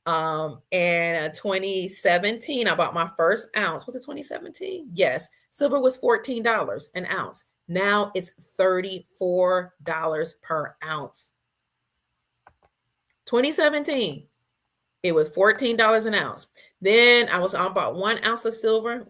in 2017, I bought my first ounce. Was it 2017? Yes. Silver was $14 an ounce. Now it's $34 per ounce. 2017. It was $14 an ounce. Then I bought 1 ounce of silver.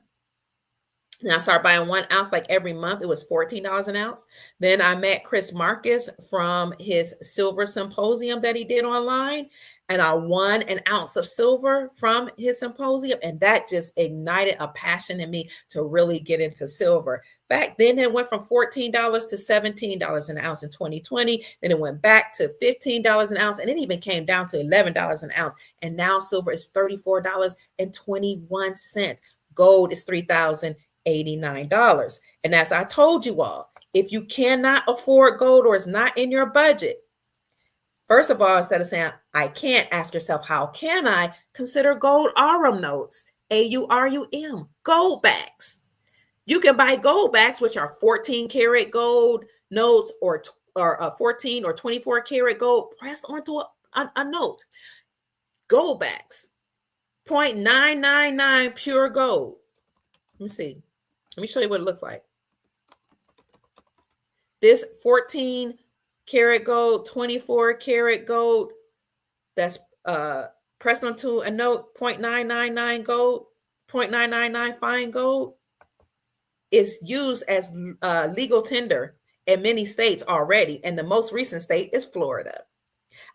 And I started buying 1 ounce like every month. It was $14 an ounce. Then I met Chris Marcus from his silver symposium that he did online. And I won 1 ounce of silver from his symposium. And that just ignited a passion in me to really get into silver. Back then, it went from $14 to $17 an ounce in 2020. Then it went back to $15 an ounce. And it even came down to $11 an ounce. And now silver is $34.21. Gold is $3,089. And as I told you all, if you cannot afford gold or it's not in your budget, first of all, instead of saying, I can't, ask yourself, how can I? Consider gold AURUM notes, AURUM, gold backs. You can buy gold backs, which are 14 karat gold notes or 14 or 24 karat gold pressed onto a note. Gold backs, 0.999 pure gold. Let me see. Let me show you what it looks like. This 14 karat gold, 24 karat gold, that's pressed onto a note, 0.999 gold, 0.999 fine gold, is used as legal tender in many states already. And the most recent state is Florida.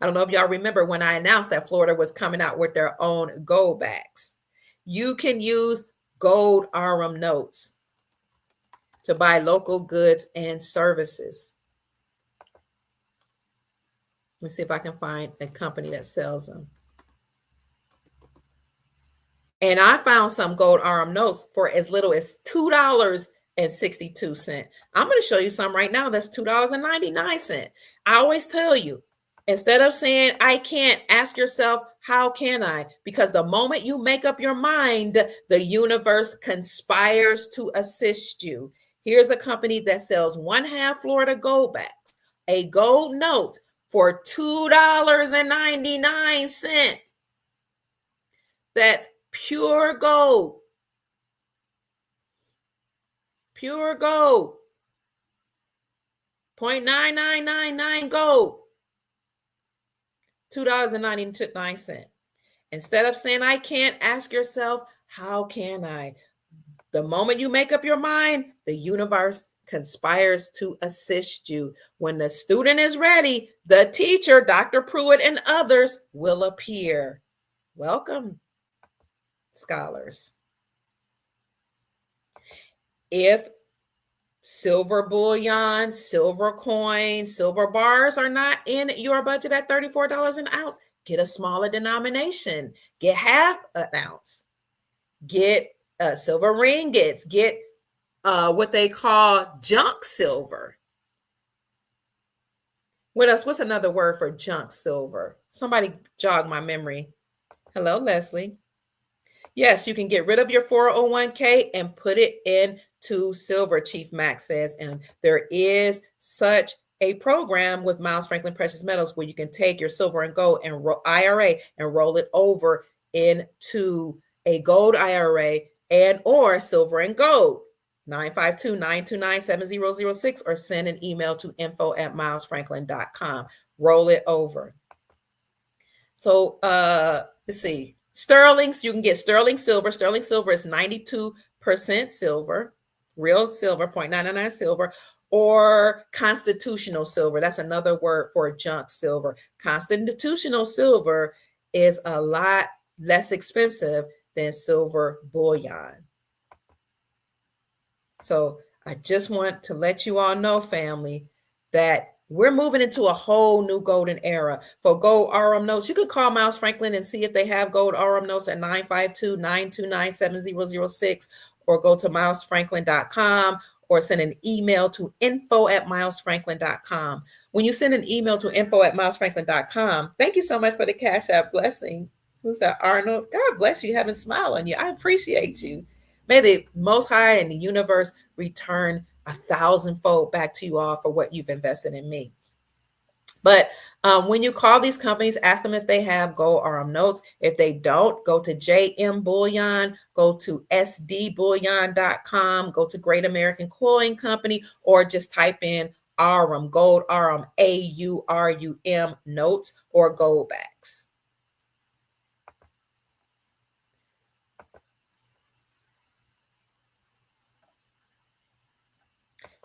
I don't know if y'all remember when I announced that Florida was coming out with their own gold backs. You can use gold AURUM notes to buy local goods and services. Let me see if I can find a company that sells them. And I found some gold AURUM notes for as little as $2.62. I'm going to show you some right now that's $2.99. I always tell you, instead of saying, I can't, ask yourself, how can I? Because the moment you make up your mind, the universe conspires to assist you. Here's a company that sells 1/2 Florida gold backs, a gold note for $2.99. That's pure gold. Pure gold. 0.9999 gold. $2.99. Instead of saying, I can't, ask yourself, how can I? The moment you make up your mind, the universe conspires to assist you. When the student is ready, the teacher, Dr. Pruitt, and others will appear. Welcome, scholars. If silver bullion, silver coins, silver bars are not in your budget at $34 an ounce, get a smaller denomination. Get 1/2 an ounce. Get silver ringgits. Get what they call junk silver. What else? What's another word for junk silver? Somebody jog my memory. Hello, Leslie. Yes, you can get rid of your 401k and put it into silver, Chief Max says. And there is such a program with Miles Franklin Precious Metals where you can take your silver and gold and IRA and roll it over into a gold IRA and or silver and gold, 952-929-7006, or send an email to info@milesfranklin.com. Roll it over. So let's see. Sterlings, you can get sterling silver. Sterling silver is 92% silver, real silver, 0.999 silver, or constitutional silver. That's another word for junk silver. Constitutional silver is a lot less expensive than silver bullion. So I just want to let you all know, family, that we're moving into a whole new golden era. For gold RM notes, you can call Miles Franklin and see if they have gold RM notes at 952-929-7006, or go to milesfranklin.com, or send an email to info@milesfranklin.com. When you send an email to info@milesfranklin.com, thank you so much for the Cash App blessing. Who's that? Arnold. God bless you. Having a smile on you. I appreciate you. May the Most High and the universe return 1,000-fold back to you all for what you've invested in me. But when you call these companies, ask them if they have gold RM notes. If they don't, go to JM Bullion, go to sdbullion.com, go to Great American Coin Company, or just type in RM, gold RM, AURUM notes, or goldbacks.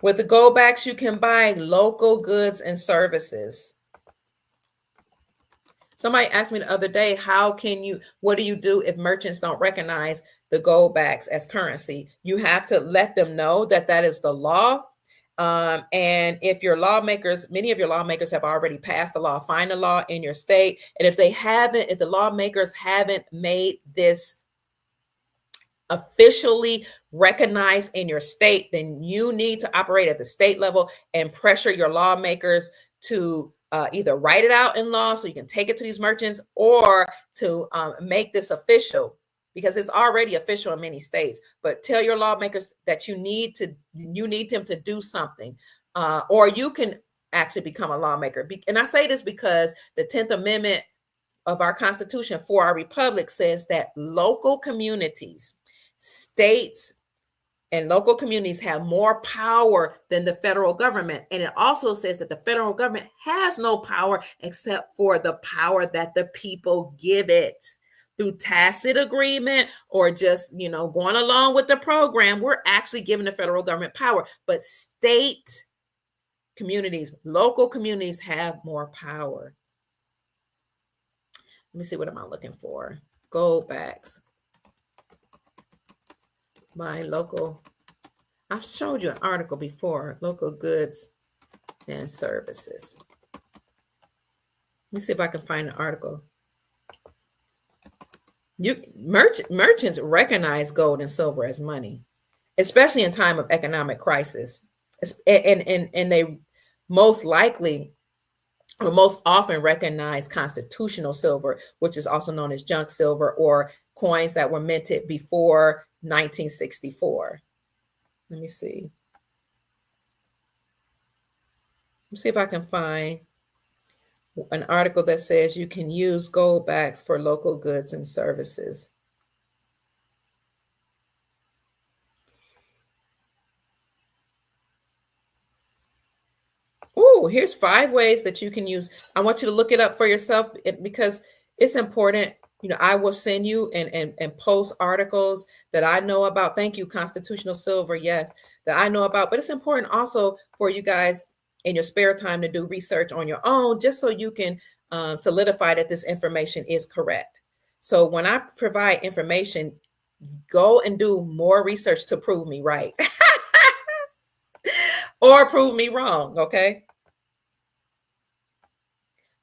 With the goldbacks, you can buy local goods and services. Somebody asked me the other day, what do you do if merchants don't recognize the goldbacks as currency? You have to let them know that that is the law. And if your lawmakers, many of your lawmakers have already passed the law, find the law in your state. And if the lawmakers haven't made this officially recognized in your state, then you need to operate at the state level and pressure your lawmakers to either write it out in law so you can take it to these merchants, or to make this official, because it's already official in many states. But tell your lawmakers that you need them to do something, or you can actually become a lawmaker. And I say this because the 10th Amendment of our Constitution for our republic says that local communities, states, and local communities have more power than the federal government. And it also says that the federal government has no power except for the power that the people give it through tacit agreement, or just, going along with the program. We're actually giving the federal government power, but state communities, local communities have more power. Let me see, what am I looking for? Goldbacks. My local, I've showed you an article before, local goods and services. Let me see if I can find an article. Merchants recognize gold and silver as money, especially in time of economic crisis. And they most likely, or most often, recognize constitutional silver, which is also known as junk silver, or coins that were minted before 1964. Let me see. Let's see if I can find an article that says you can use goldbacks for local goods and services. Oh, here's 5 ways that you can use. I want you to look it up for yourself, because it's important. I will send you and post articles that I know about. Thank you, Constitutional Silver. Yes, that I know about. But it's important also for you guys in your spare time to do research on your own, just so you can solidify that this information is correct. So when I provide information, go and do more research to prove me right or prove me wrong. Okay.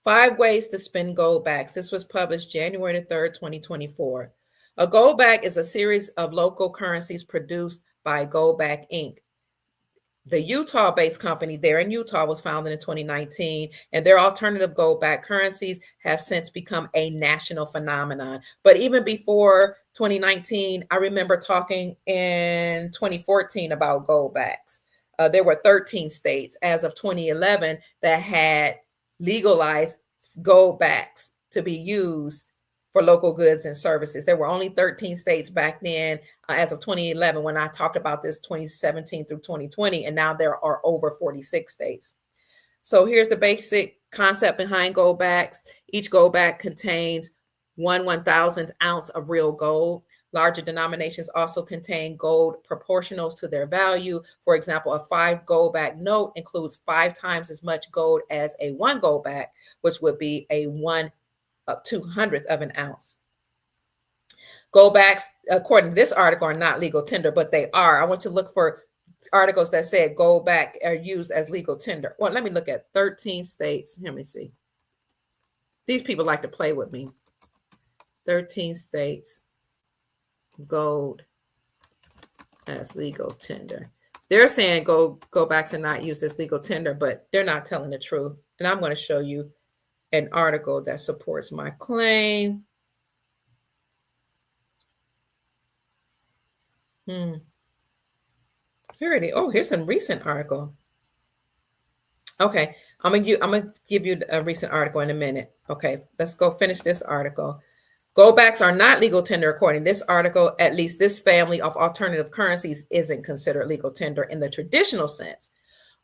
5 ways to spend goldbacks. This was published January the 3rd, 2024. A goldback is a series of local currencies produced by Goldback Inc. The Utah-based company there in Utah was founded in 2019, and their alternative goldback currencies have since become a national phenomenon. But even before 2019, I remember talking in 2014 about goldbacks. There were 13 states as of 2011 that had legalized goldbacks to be used for local goods and services. There were only 13 states back then as of 2011 when I talked about this 2017 through 2020, and now there are over 46 states. So here's the basic concept behind gold backs. Each gold back contains 1/1000th ounce of real gold. Larger denominations also contain gold proportionals to their value. For example, a 5 gold back note includes 5 times as much gold as a 1 gold back, which would be a 1/200th of an ounce. Gold backs, according to this article, are not legal tender, but they are. I want you to look for articles that said gold back are used as legal tender. Well, let me look at 13 states. Let me see. These people like to play with me. 13 states, gold as legal tender. They're saying gold backs are not used as legal tender, but they're not telling the truth. And I'm going to show you an article that supports my claim. Here it is. Oh, here's some recent article. Okay, I'm gonna give you a recent article in a minute. Okay, let's go finish this article. Gold backs are not legal tender according to this article. At least this family of alternative currencies isn't considered legal tender in the traditional sense.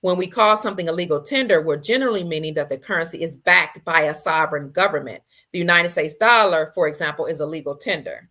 When we call something a legal tender, we're generally meaning that the currency is backed by a sovereign government. The United States dollar, for example, is a legal tender.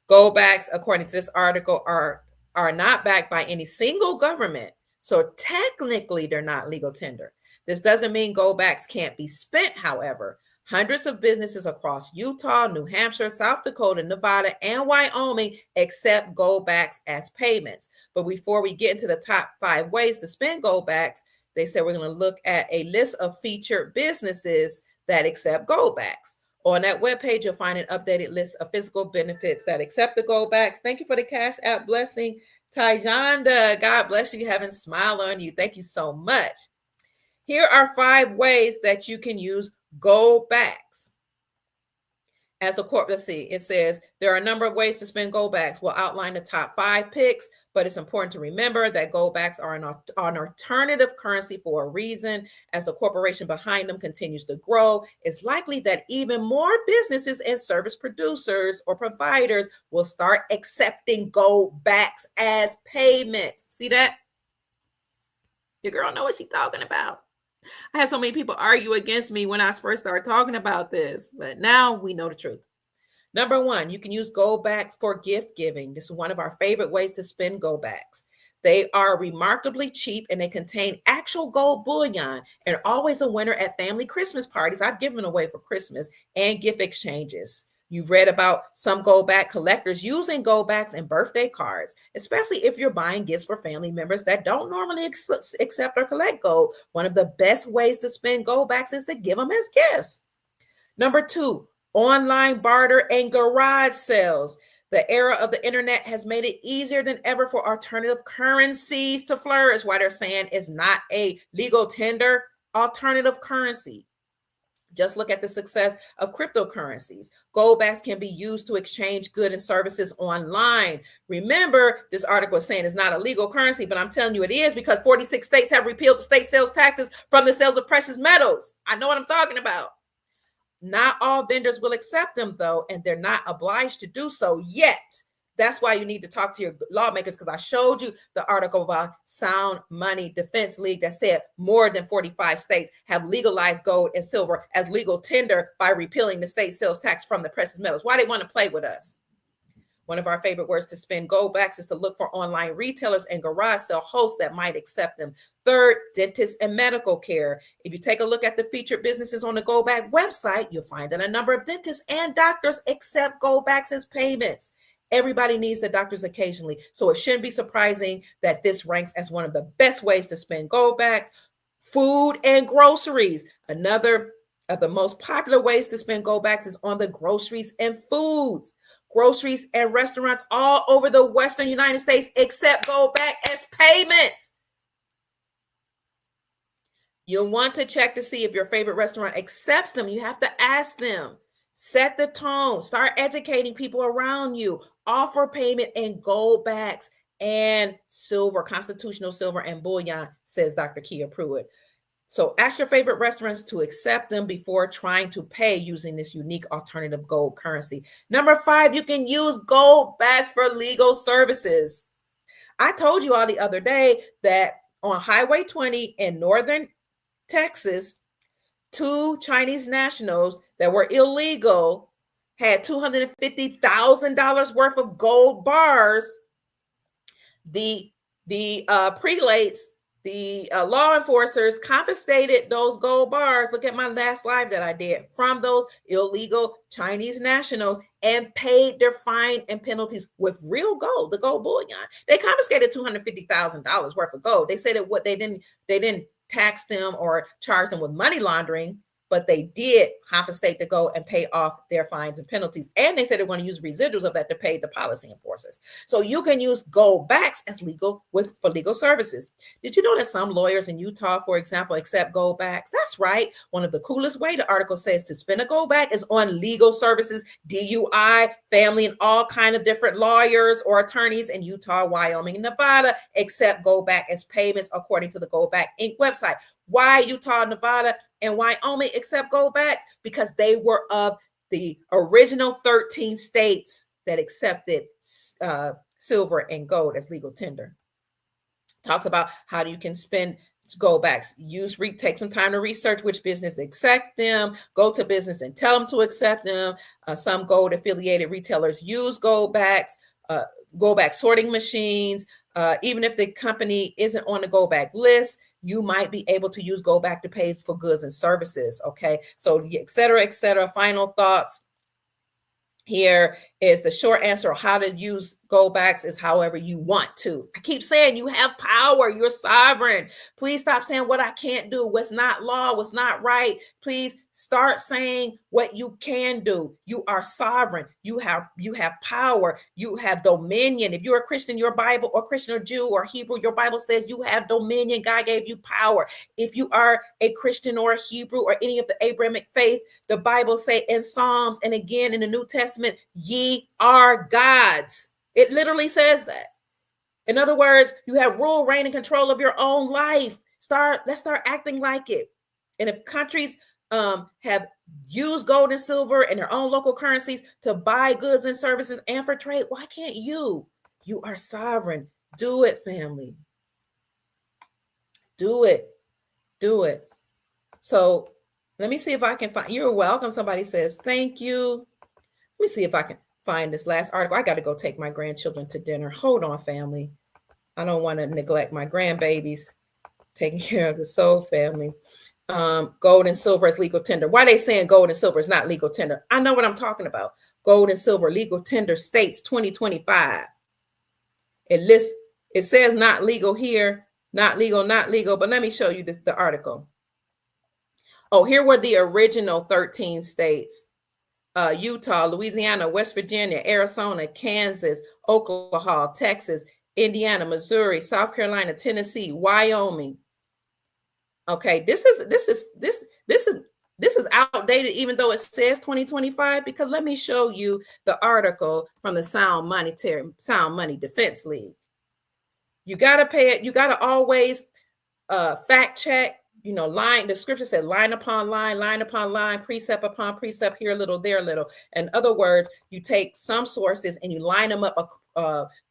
Gold backs, according to this article, are not backed by any single government. So technically, they're not legal tender. This doesn't mean gold backs can't be spent, however. Hundreds of businesses across Utah, New Hampshire, South Dakota, Nevada, and Wyoming accept gold backs as payments. But before we get into the top 5 ways to spend gold backs, they said we're going to look at a list of featured businesses that accept gold backs. On that webpage, you'll find an updated list of physical benefits that accept the gold backs. Thank you for the Cash App blessing, Tajanda. God bless you. Having a smile on you. Thank you so much. Here are 5 ways that you can use gold backs. As the corp, let's see, it says there are a number of ways to spend gold backs. We'll outline the top 5 picks, but it's important to remember that gold backs are an alternative currency for a reason. As the corporation behind them continues to grow, it's likely that even more businesses and service producers or providers will start accepting gold backs as payment. See that? Your girl knows what she's talking about. I had so many people argue against me when I first started talking about this, but now we know the truth. Number 1, you can use gold backs for gift giving. This is one of our favorite ways to spend gold backs. They are remarkably cheap and they contain actual gold bullion and always a winner at family Christmas parties. I've given away for Christmas and gift exchanges. You've read about some gold back collectors using gold backs in birthday cards, especially if you're buying gifts for family members that don't normally accept or collect gold. One of the best ways to spend gold backs is to give them as gifts. Number 2, online barter and garage sales. The era of the internet has made it easier than ever for alternative currencies to flourish. Why they're saying it's not a legal tender alternative currency. Just look at the success of cryptocurrencies. Gold backs can be used to exchange goods and services online. Remember, this article is saying it's not a legal currency, but I'm telling you it is because 46 states have repealed the state sales taxes from the sales of precious metals. I know what I'm talking about. Not all vendors will accept them, though, and they're not obliged to do so yet. That's why you need to talk to your lawmakers, because I showed you the article about Sound Money Defense League that said more than 45 states have legalized gold and silver as legal tender by repealing the state sales tax from the precious metals. Why they want to play with us? One of our favorite words to spend gold backs is to look for online retailers and garage sale hosts that might accept them. Third, dentists and medical care. If you take a look at the featured businesses on the gold back website, you'll find that a number of dentists and doctors accept gold backs as payments. Everybody needs the doctors occasionally, so it shouldn't be surprising that this ranks as one of the best ways to spend gold backs. Food and groceries. Another of the most popular ways to spend gold backs is on the groceries and foods. Groceries and restaurants all over the Western United States accept gold back as payment. You'll want to check to see if your favorite restaurant accepts them. You have to ask them. Set the tone. Start educating people around you. Offer payment in gold backs and silver, constitutional silver and bullion, says Dr. Kia Pruitt. So ask your favorite restaurants to accept them before trying to pay using this unique alternative gold currency. Number 5, you can use gold backs for legal services. I told you all the other day that on Highway 20 in northern Texas, 2 Chinese nationals that were illegal had $250,000 worth of gold bars. The prelates, the law enforcers confiscated those gold bars. Look at my last live that I did from those illegal Chinese nationals and paid their fine and penalties with real gold, the gold bullion. They confiscated $250,000 worth of gold. They said that what they didn't tax them or charge them with money laundering, but they did confiscate the gold and pay off their fines and penalties. And they said they're going to use residuals of that to pay the policy enforcers. So you can use gold backs as legal for legal services. Did you know that some lawyers in Utah, for example, accept gold backs? That's right. One of the coolest way the article says to spend a gold back is on legal services, DUI, family, and all kind of different lawyers or attorneys in Utah, Wyoming, and Nevada accept gold back as payments according to the Gold Back Inc. website. Why Utah, Nevada, and Wyoming accept gold backs? Because they were of the original 13 states that accepted silver and gold as legal tender. Talks about how you can spend gold backs. Take some time to research which business accept them. Go to business and tell them to accept them. Some gold affiliated retailers use gold backs, gold back sorting machines. Even if the company isn't on the gold back list, you might be able to use gold back to pay for goods and services. Okay, so et cetera, et cetera. Final thoughts. Here is the short answer of how to use gold backs is however you want to. I keep saying you have power. You're sovereign. Please stop saying what I can't do, what's not law, what's not right. Please start saying what you can do. You are sovereign. You have power. You have dominion. If you're a Christian, your Bible, or Christian or Jew or Hebrew, your Bible says you have dominion. God gave you power. If you are a Christian or a Hebrew or any of the Abrahamic faith, the Bible say in Psalms and again in the New Testament, ye are gods. It literally says that. In other words, you have rule, reign, and control of your own life. Let's start acting like it. And if countries have used gold and silver and their own local currencies to buy goods and services and for trade, why can't you? You are sovereign. Do it, family. Do it. Do it. So let me see if I can find. You're welcome. Somebody says, thank you. Let me see if I can find this last article. I got to go take my grandchildren to dinner. Hold on, family. I don't want to neglect my grandbabies. Taking care of the soul family. Gold and silver is legal tender. Why are they saying gold and silver is not legal tender? I know what I'm talking about. Gold and silver legal tender states 2025. It says not legal here, not legal, but let me show you the article. Oh, here were the original 13 states. Utah, Louisiana, West Virginia, Arizona, Kansas, Oklahoma, Texas, Indiana, Missouri, South Carolina, Tennessee, Wyoming. Okay, this is outdated, even though it says 2025, because let me show you the article from the Sound Money Defense League. You got to pay it. You got to always fact check. You know, the scripture said line upon line, precept upon precept, here a little, there a little. In other words, you take some sources and you line them up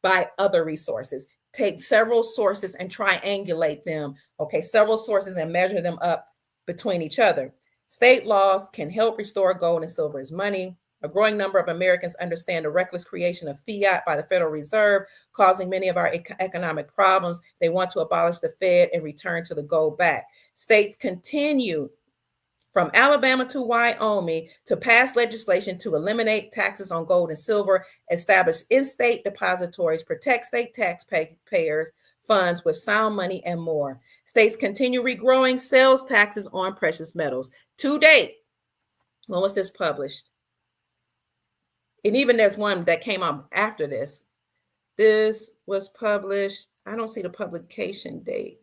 by other resources. Take several sources and triangulate them. Okay, several sources and measure them up between each other. State laws can help restore gold and silver as money. A growing number of Americans understand the reckless creation of fiat by the Federal Reserve, causing many of our economic problems. They want to abolish the Fed and return to the gold back. States continue from Alabama to Wyoming to pass legislation to eliminate taxes on gold and silver, establish in-state depositories, protect state taxpayers' funds with sound money, and more. States continue regrowing sales taxes on precious metals. To date, when was this published? And even there's one that came out after this. This was published. I don't see the publication date.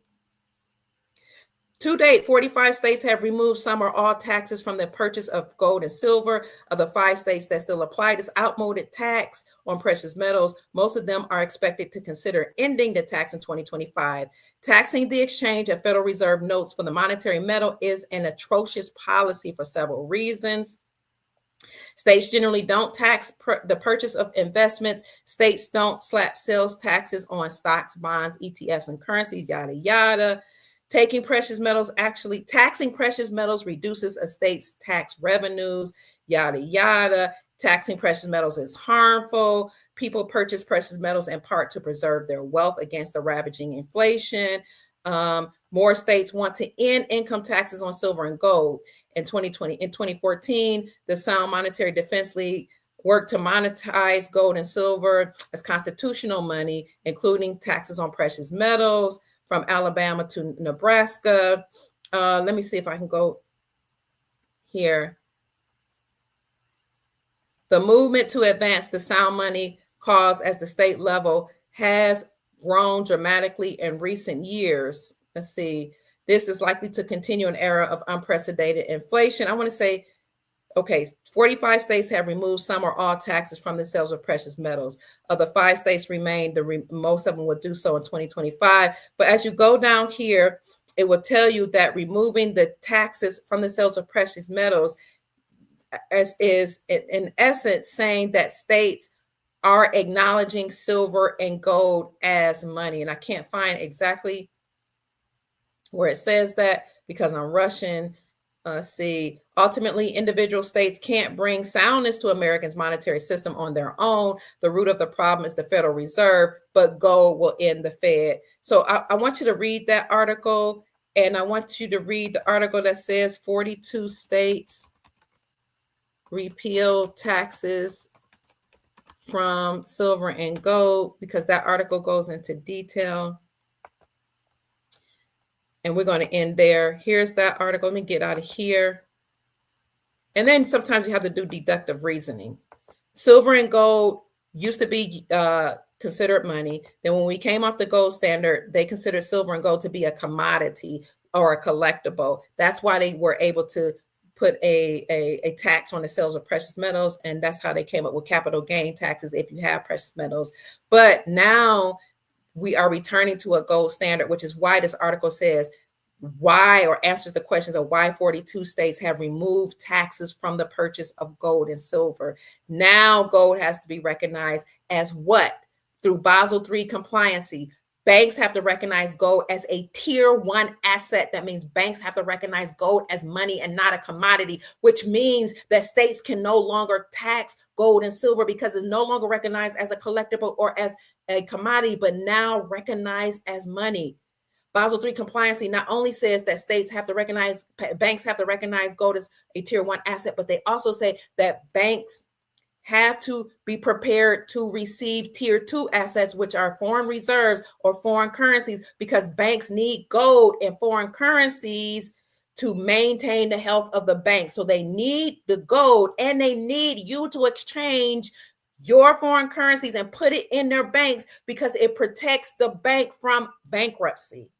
To date, 45 states have removed some or all taxes from the purchase of gold and silver. Of the 5 states that still apply this outmoded tax on precious metals, most of them are expected to consider ending the tax in 2025. Taxing the exchange of Federal Reserve notes for the monetary metal is an atrocious policy for several reasons. States generally don't tax the purchase of investments. States don't slap sales taxes on stocks, bonds, ETFs, and currencies, yada, yada. Taxing precious metals reduces a state's tax revenues, yada, yada. Taxing precious metals is harmful. People purchase precious metals in part to preserve their wealth against the ravaging inflation. More states want to end income taxes on silver and gold. In 2014, the Sound Monetary Defense League worked to monetize gold and silver as constitutional money, including taxes on precious metals from Alabama to Nebraska. Let me see if I can go here. The movement to advance the sound money cause at the state level has grown dramatically in recent years. Let's see. This is likely to continue an era of unprecedented inflation. I want to say, okay, 45 states have removed some or all taxes from the sales of precious metals. Of the 5 states remain, most of them will do so in 2025. But as you go down here, it will tell you that removing the taxes from the sales of precious metals is in essence saying that states are acknowledging silver and gold as money. And I can't find exactly where it says that because I'm rushing. See, ultimately, individual states can't bring soundness to Americans' monetary system on their own. The root of the problem is the Federal Reserve, but gold will end the Fed. So I want you to read that article, and I want you to read the article that says 42 states repeal taxes from silver and gold, because that article goes into detail. And we're going to end there. Here's that article. Let me get out of here. And then sometimes you have to do deductive reasoning. Silver and gold used to be considered money. Then when we came off the gold standard, they considered silver and gold to be a commodity or a collectible. That's why they were able to put a tax on the sales of precious metals. And that's how they came up with capital gain taxes if you have precious metals. But now we are returning to a gold standard, which is why this article says why, or answers the questions of why 42 states have removed taxes from the purchase of gold and silver. Now gold has to be recognized as what? Through Basel III compliancy. Banks have to recognize gold as a tier 1 asset. That means banks have to recognize gold as money and not a commodity, which means that states can no longer tax gold and silver because it's no longer recognized as a collectible or as a commodity, but now recognized as money. Basel III compliancy not only says that states have to recognize, banks have to recognize gold as a tier 1 asset, but they also say that banks have to be prepared to receive tier 2 assets, which are foreign reserves or foreign currencies, because banks need gold and foreign currencies to maintain the health of the bank. So they need the gold and they need you to exchange your foreign currencies and put it in their banks because it protects the bank from bankruptcy.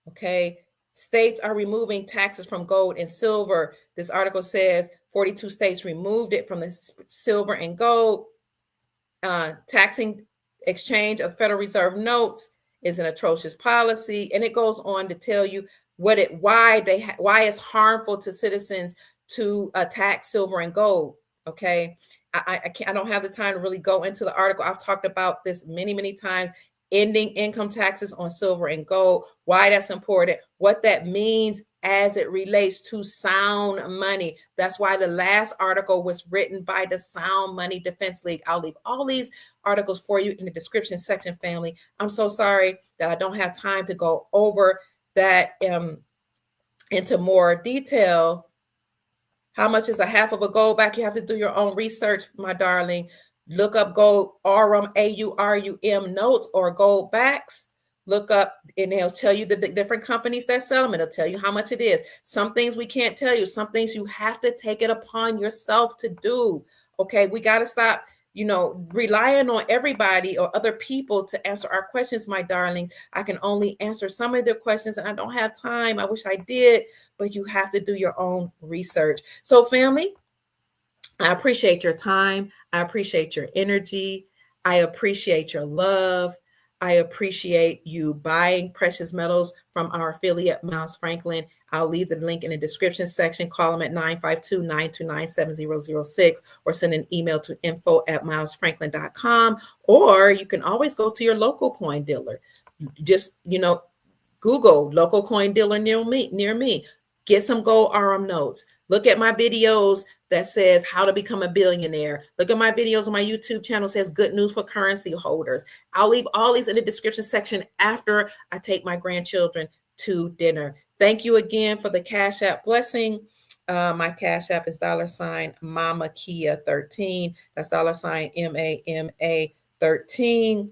Okay. States are removing taxes from gold and silver. This article says 42 states removed it from the silver and gold. Taxing exchange of Federal Reserve notes is an atrocious policy. And it goes on to tell you why it's harmful to citizens to tax silver and gold. Okay. I don't have the time to really go into the article. I've talked about this many, many times. Ending income taxes on silver and gold, why that's important, what that means as it relates to sound money. That's why the last article was written by the Sound Money Defense League. I'll leave all these articles for you in the description section, family. I'm so sorry that I don't have time to go over that into more detail. How much is a half of a gold back? You have to do your own research, my darling. Look up gold AURUM, AURUM notes or gold backs. Look up and they'll tell you the different companies that sell them. It'll tell you how much it is. Some things we can't tell you. Some things you have to take it upon yourself to do. Okay, we got to stop relying on everybody or other people to answer our questions, my darling. I can only answer some of their questions and I don't have time. I wish I did, but you have to do your own research. So family, I appreciate your time. I appreciate your energy. I appreciate your love. I appreciate you buying precious metals from our affiliate, Miles Franklin. I'll leave the link in the description section. Call them at 952-929-7006 or send an email to info@milesfranklin.com. Or you can always go to your local coin dealer. Just, Google local coin dealer near me. Get some gold RM notes. Look at my videos that says how to become a billionaire. Look at my videos on my YouTube channel says good news for currency holders. I'll leave all these in the description section after I take my grandchildren to dinner. Thank you again for the Cash App blessing. My Cash App is $Mama Kia 13. That's $MAMA 13.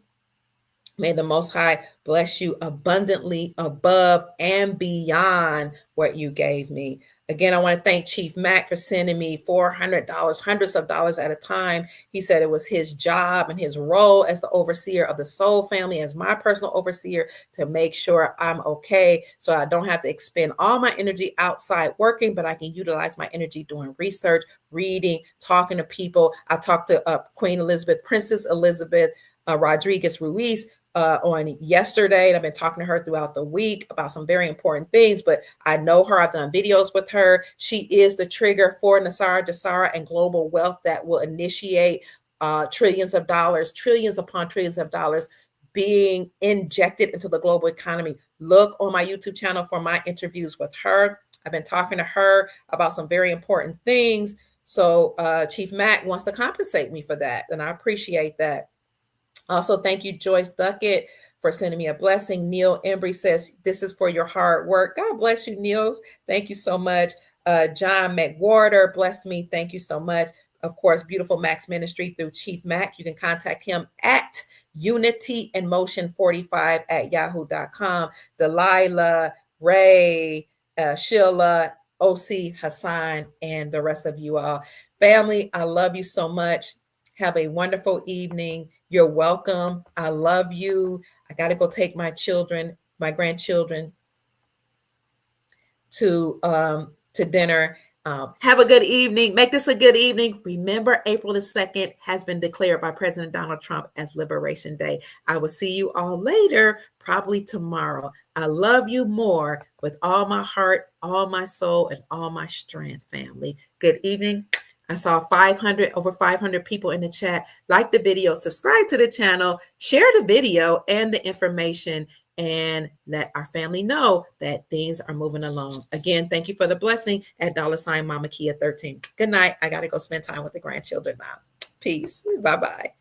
May the Most High bless you abundantly above and beyond what you gave me. Again, I want to thank Chief Mac for sending me $400, hundreds of dollars at a time. He said it was his job and his role as the overseer of the Soul family, as my personal overseer, to make sure I'm okay, so I don't have to expend all my energy outside working, but I can utilize my energy doing research, reading, talking to people. I talked to Queen Elizabeth, Princess Elizabeth Rodriguez Ruiz on yesterday, and I've been talking to her throughout the week about some very important things, but I know her. I've done videos with her. She is the trigger for Nesara, GESARA, and global wealth that will initiate trillions of dollars, trillions upon trillions of dollars being injected into the global economy. Look on my YouTube channel for my interviews with her. I've been talking to her about some very important things. So Chief Mac wants to compensate me for that, and I appreciate that. Also, thank you, Joyce Duckett, for sending me a blessing. Neil Embry says, this is for your hard work. God bless you, Neil. Thank you so much. John McWhorter blessed me. Thank you so much. Of course, Beautiful Max Ministry through Chief Mac. You can contact him at unityinmotion45@yahoo.com. Delilah, Ray, Sheila, OC, Hassan, and the rest of you all. Family, I love you so much. Have a wonderful evening. You're welcome. I love you. I got to go take my grandchildren to dinner. Have a good evening. Make this a good evening. Remember, April the 2nd has been declared by President Donald Trump as Liberation Day. I will see you all later, probably tomorrow. I love you more with all my heart, all my soul, and all my strength, family. Good evening. I saw over 500 people in the chat. Like the video, subscribe to the channel, share the video and the information, and let our family know that things are moving along. Again, thank you for the blessing at $Mama Kia 13. Good night. I got to go spend time with the grandchildren now. Peace. Bye-bye.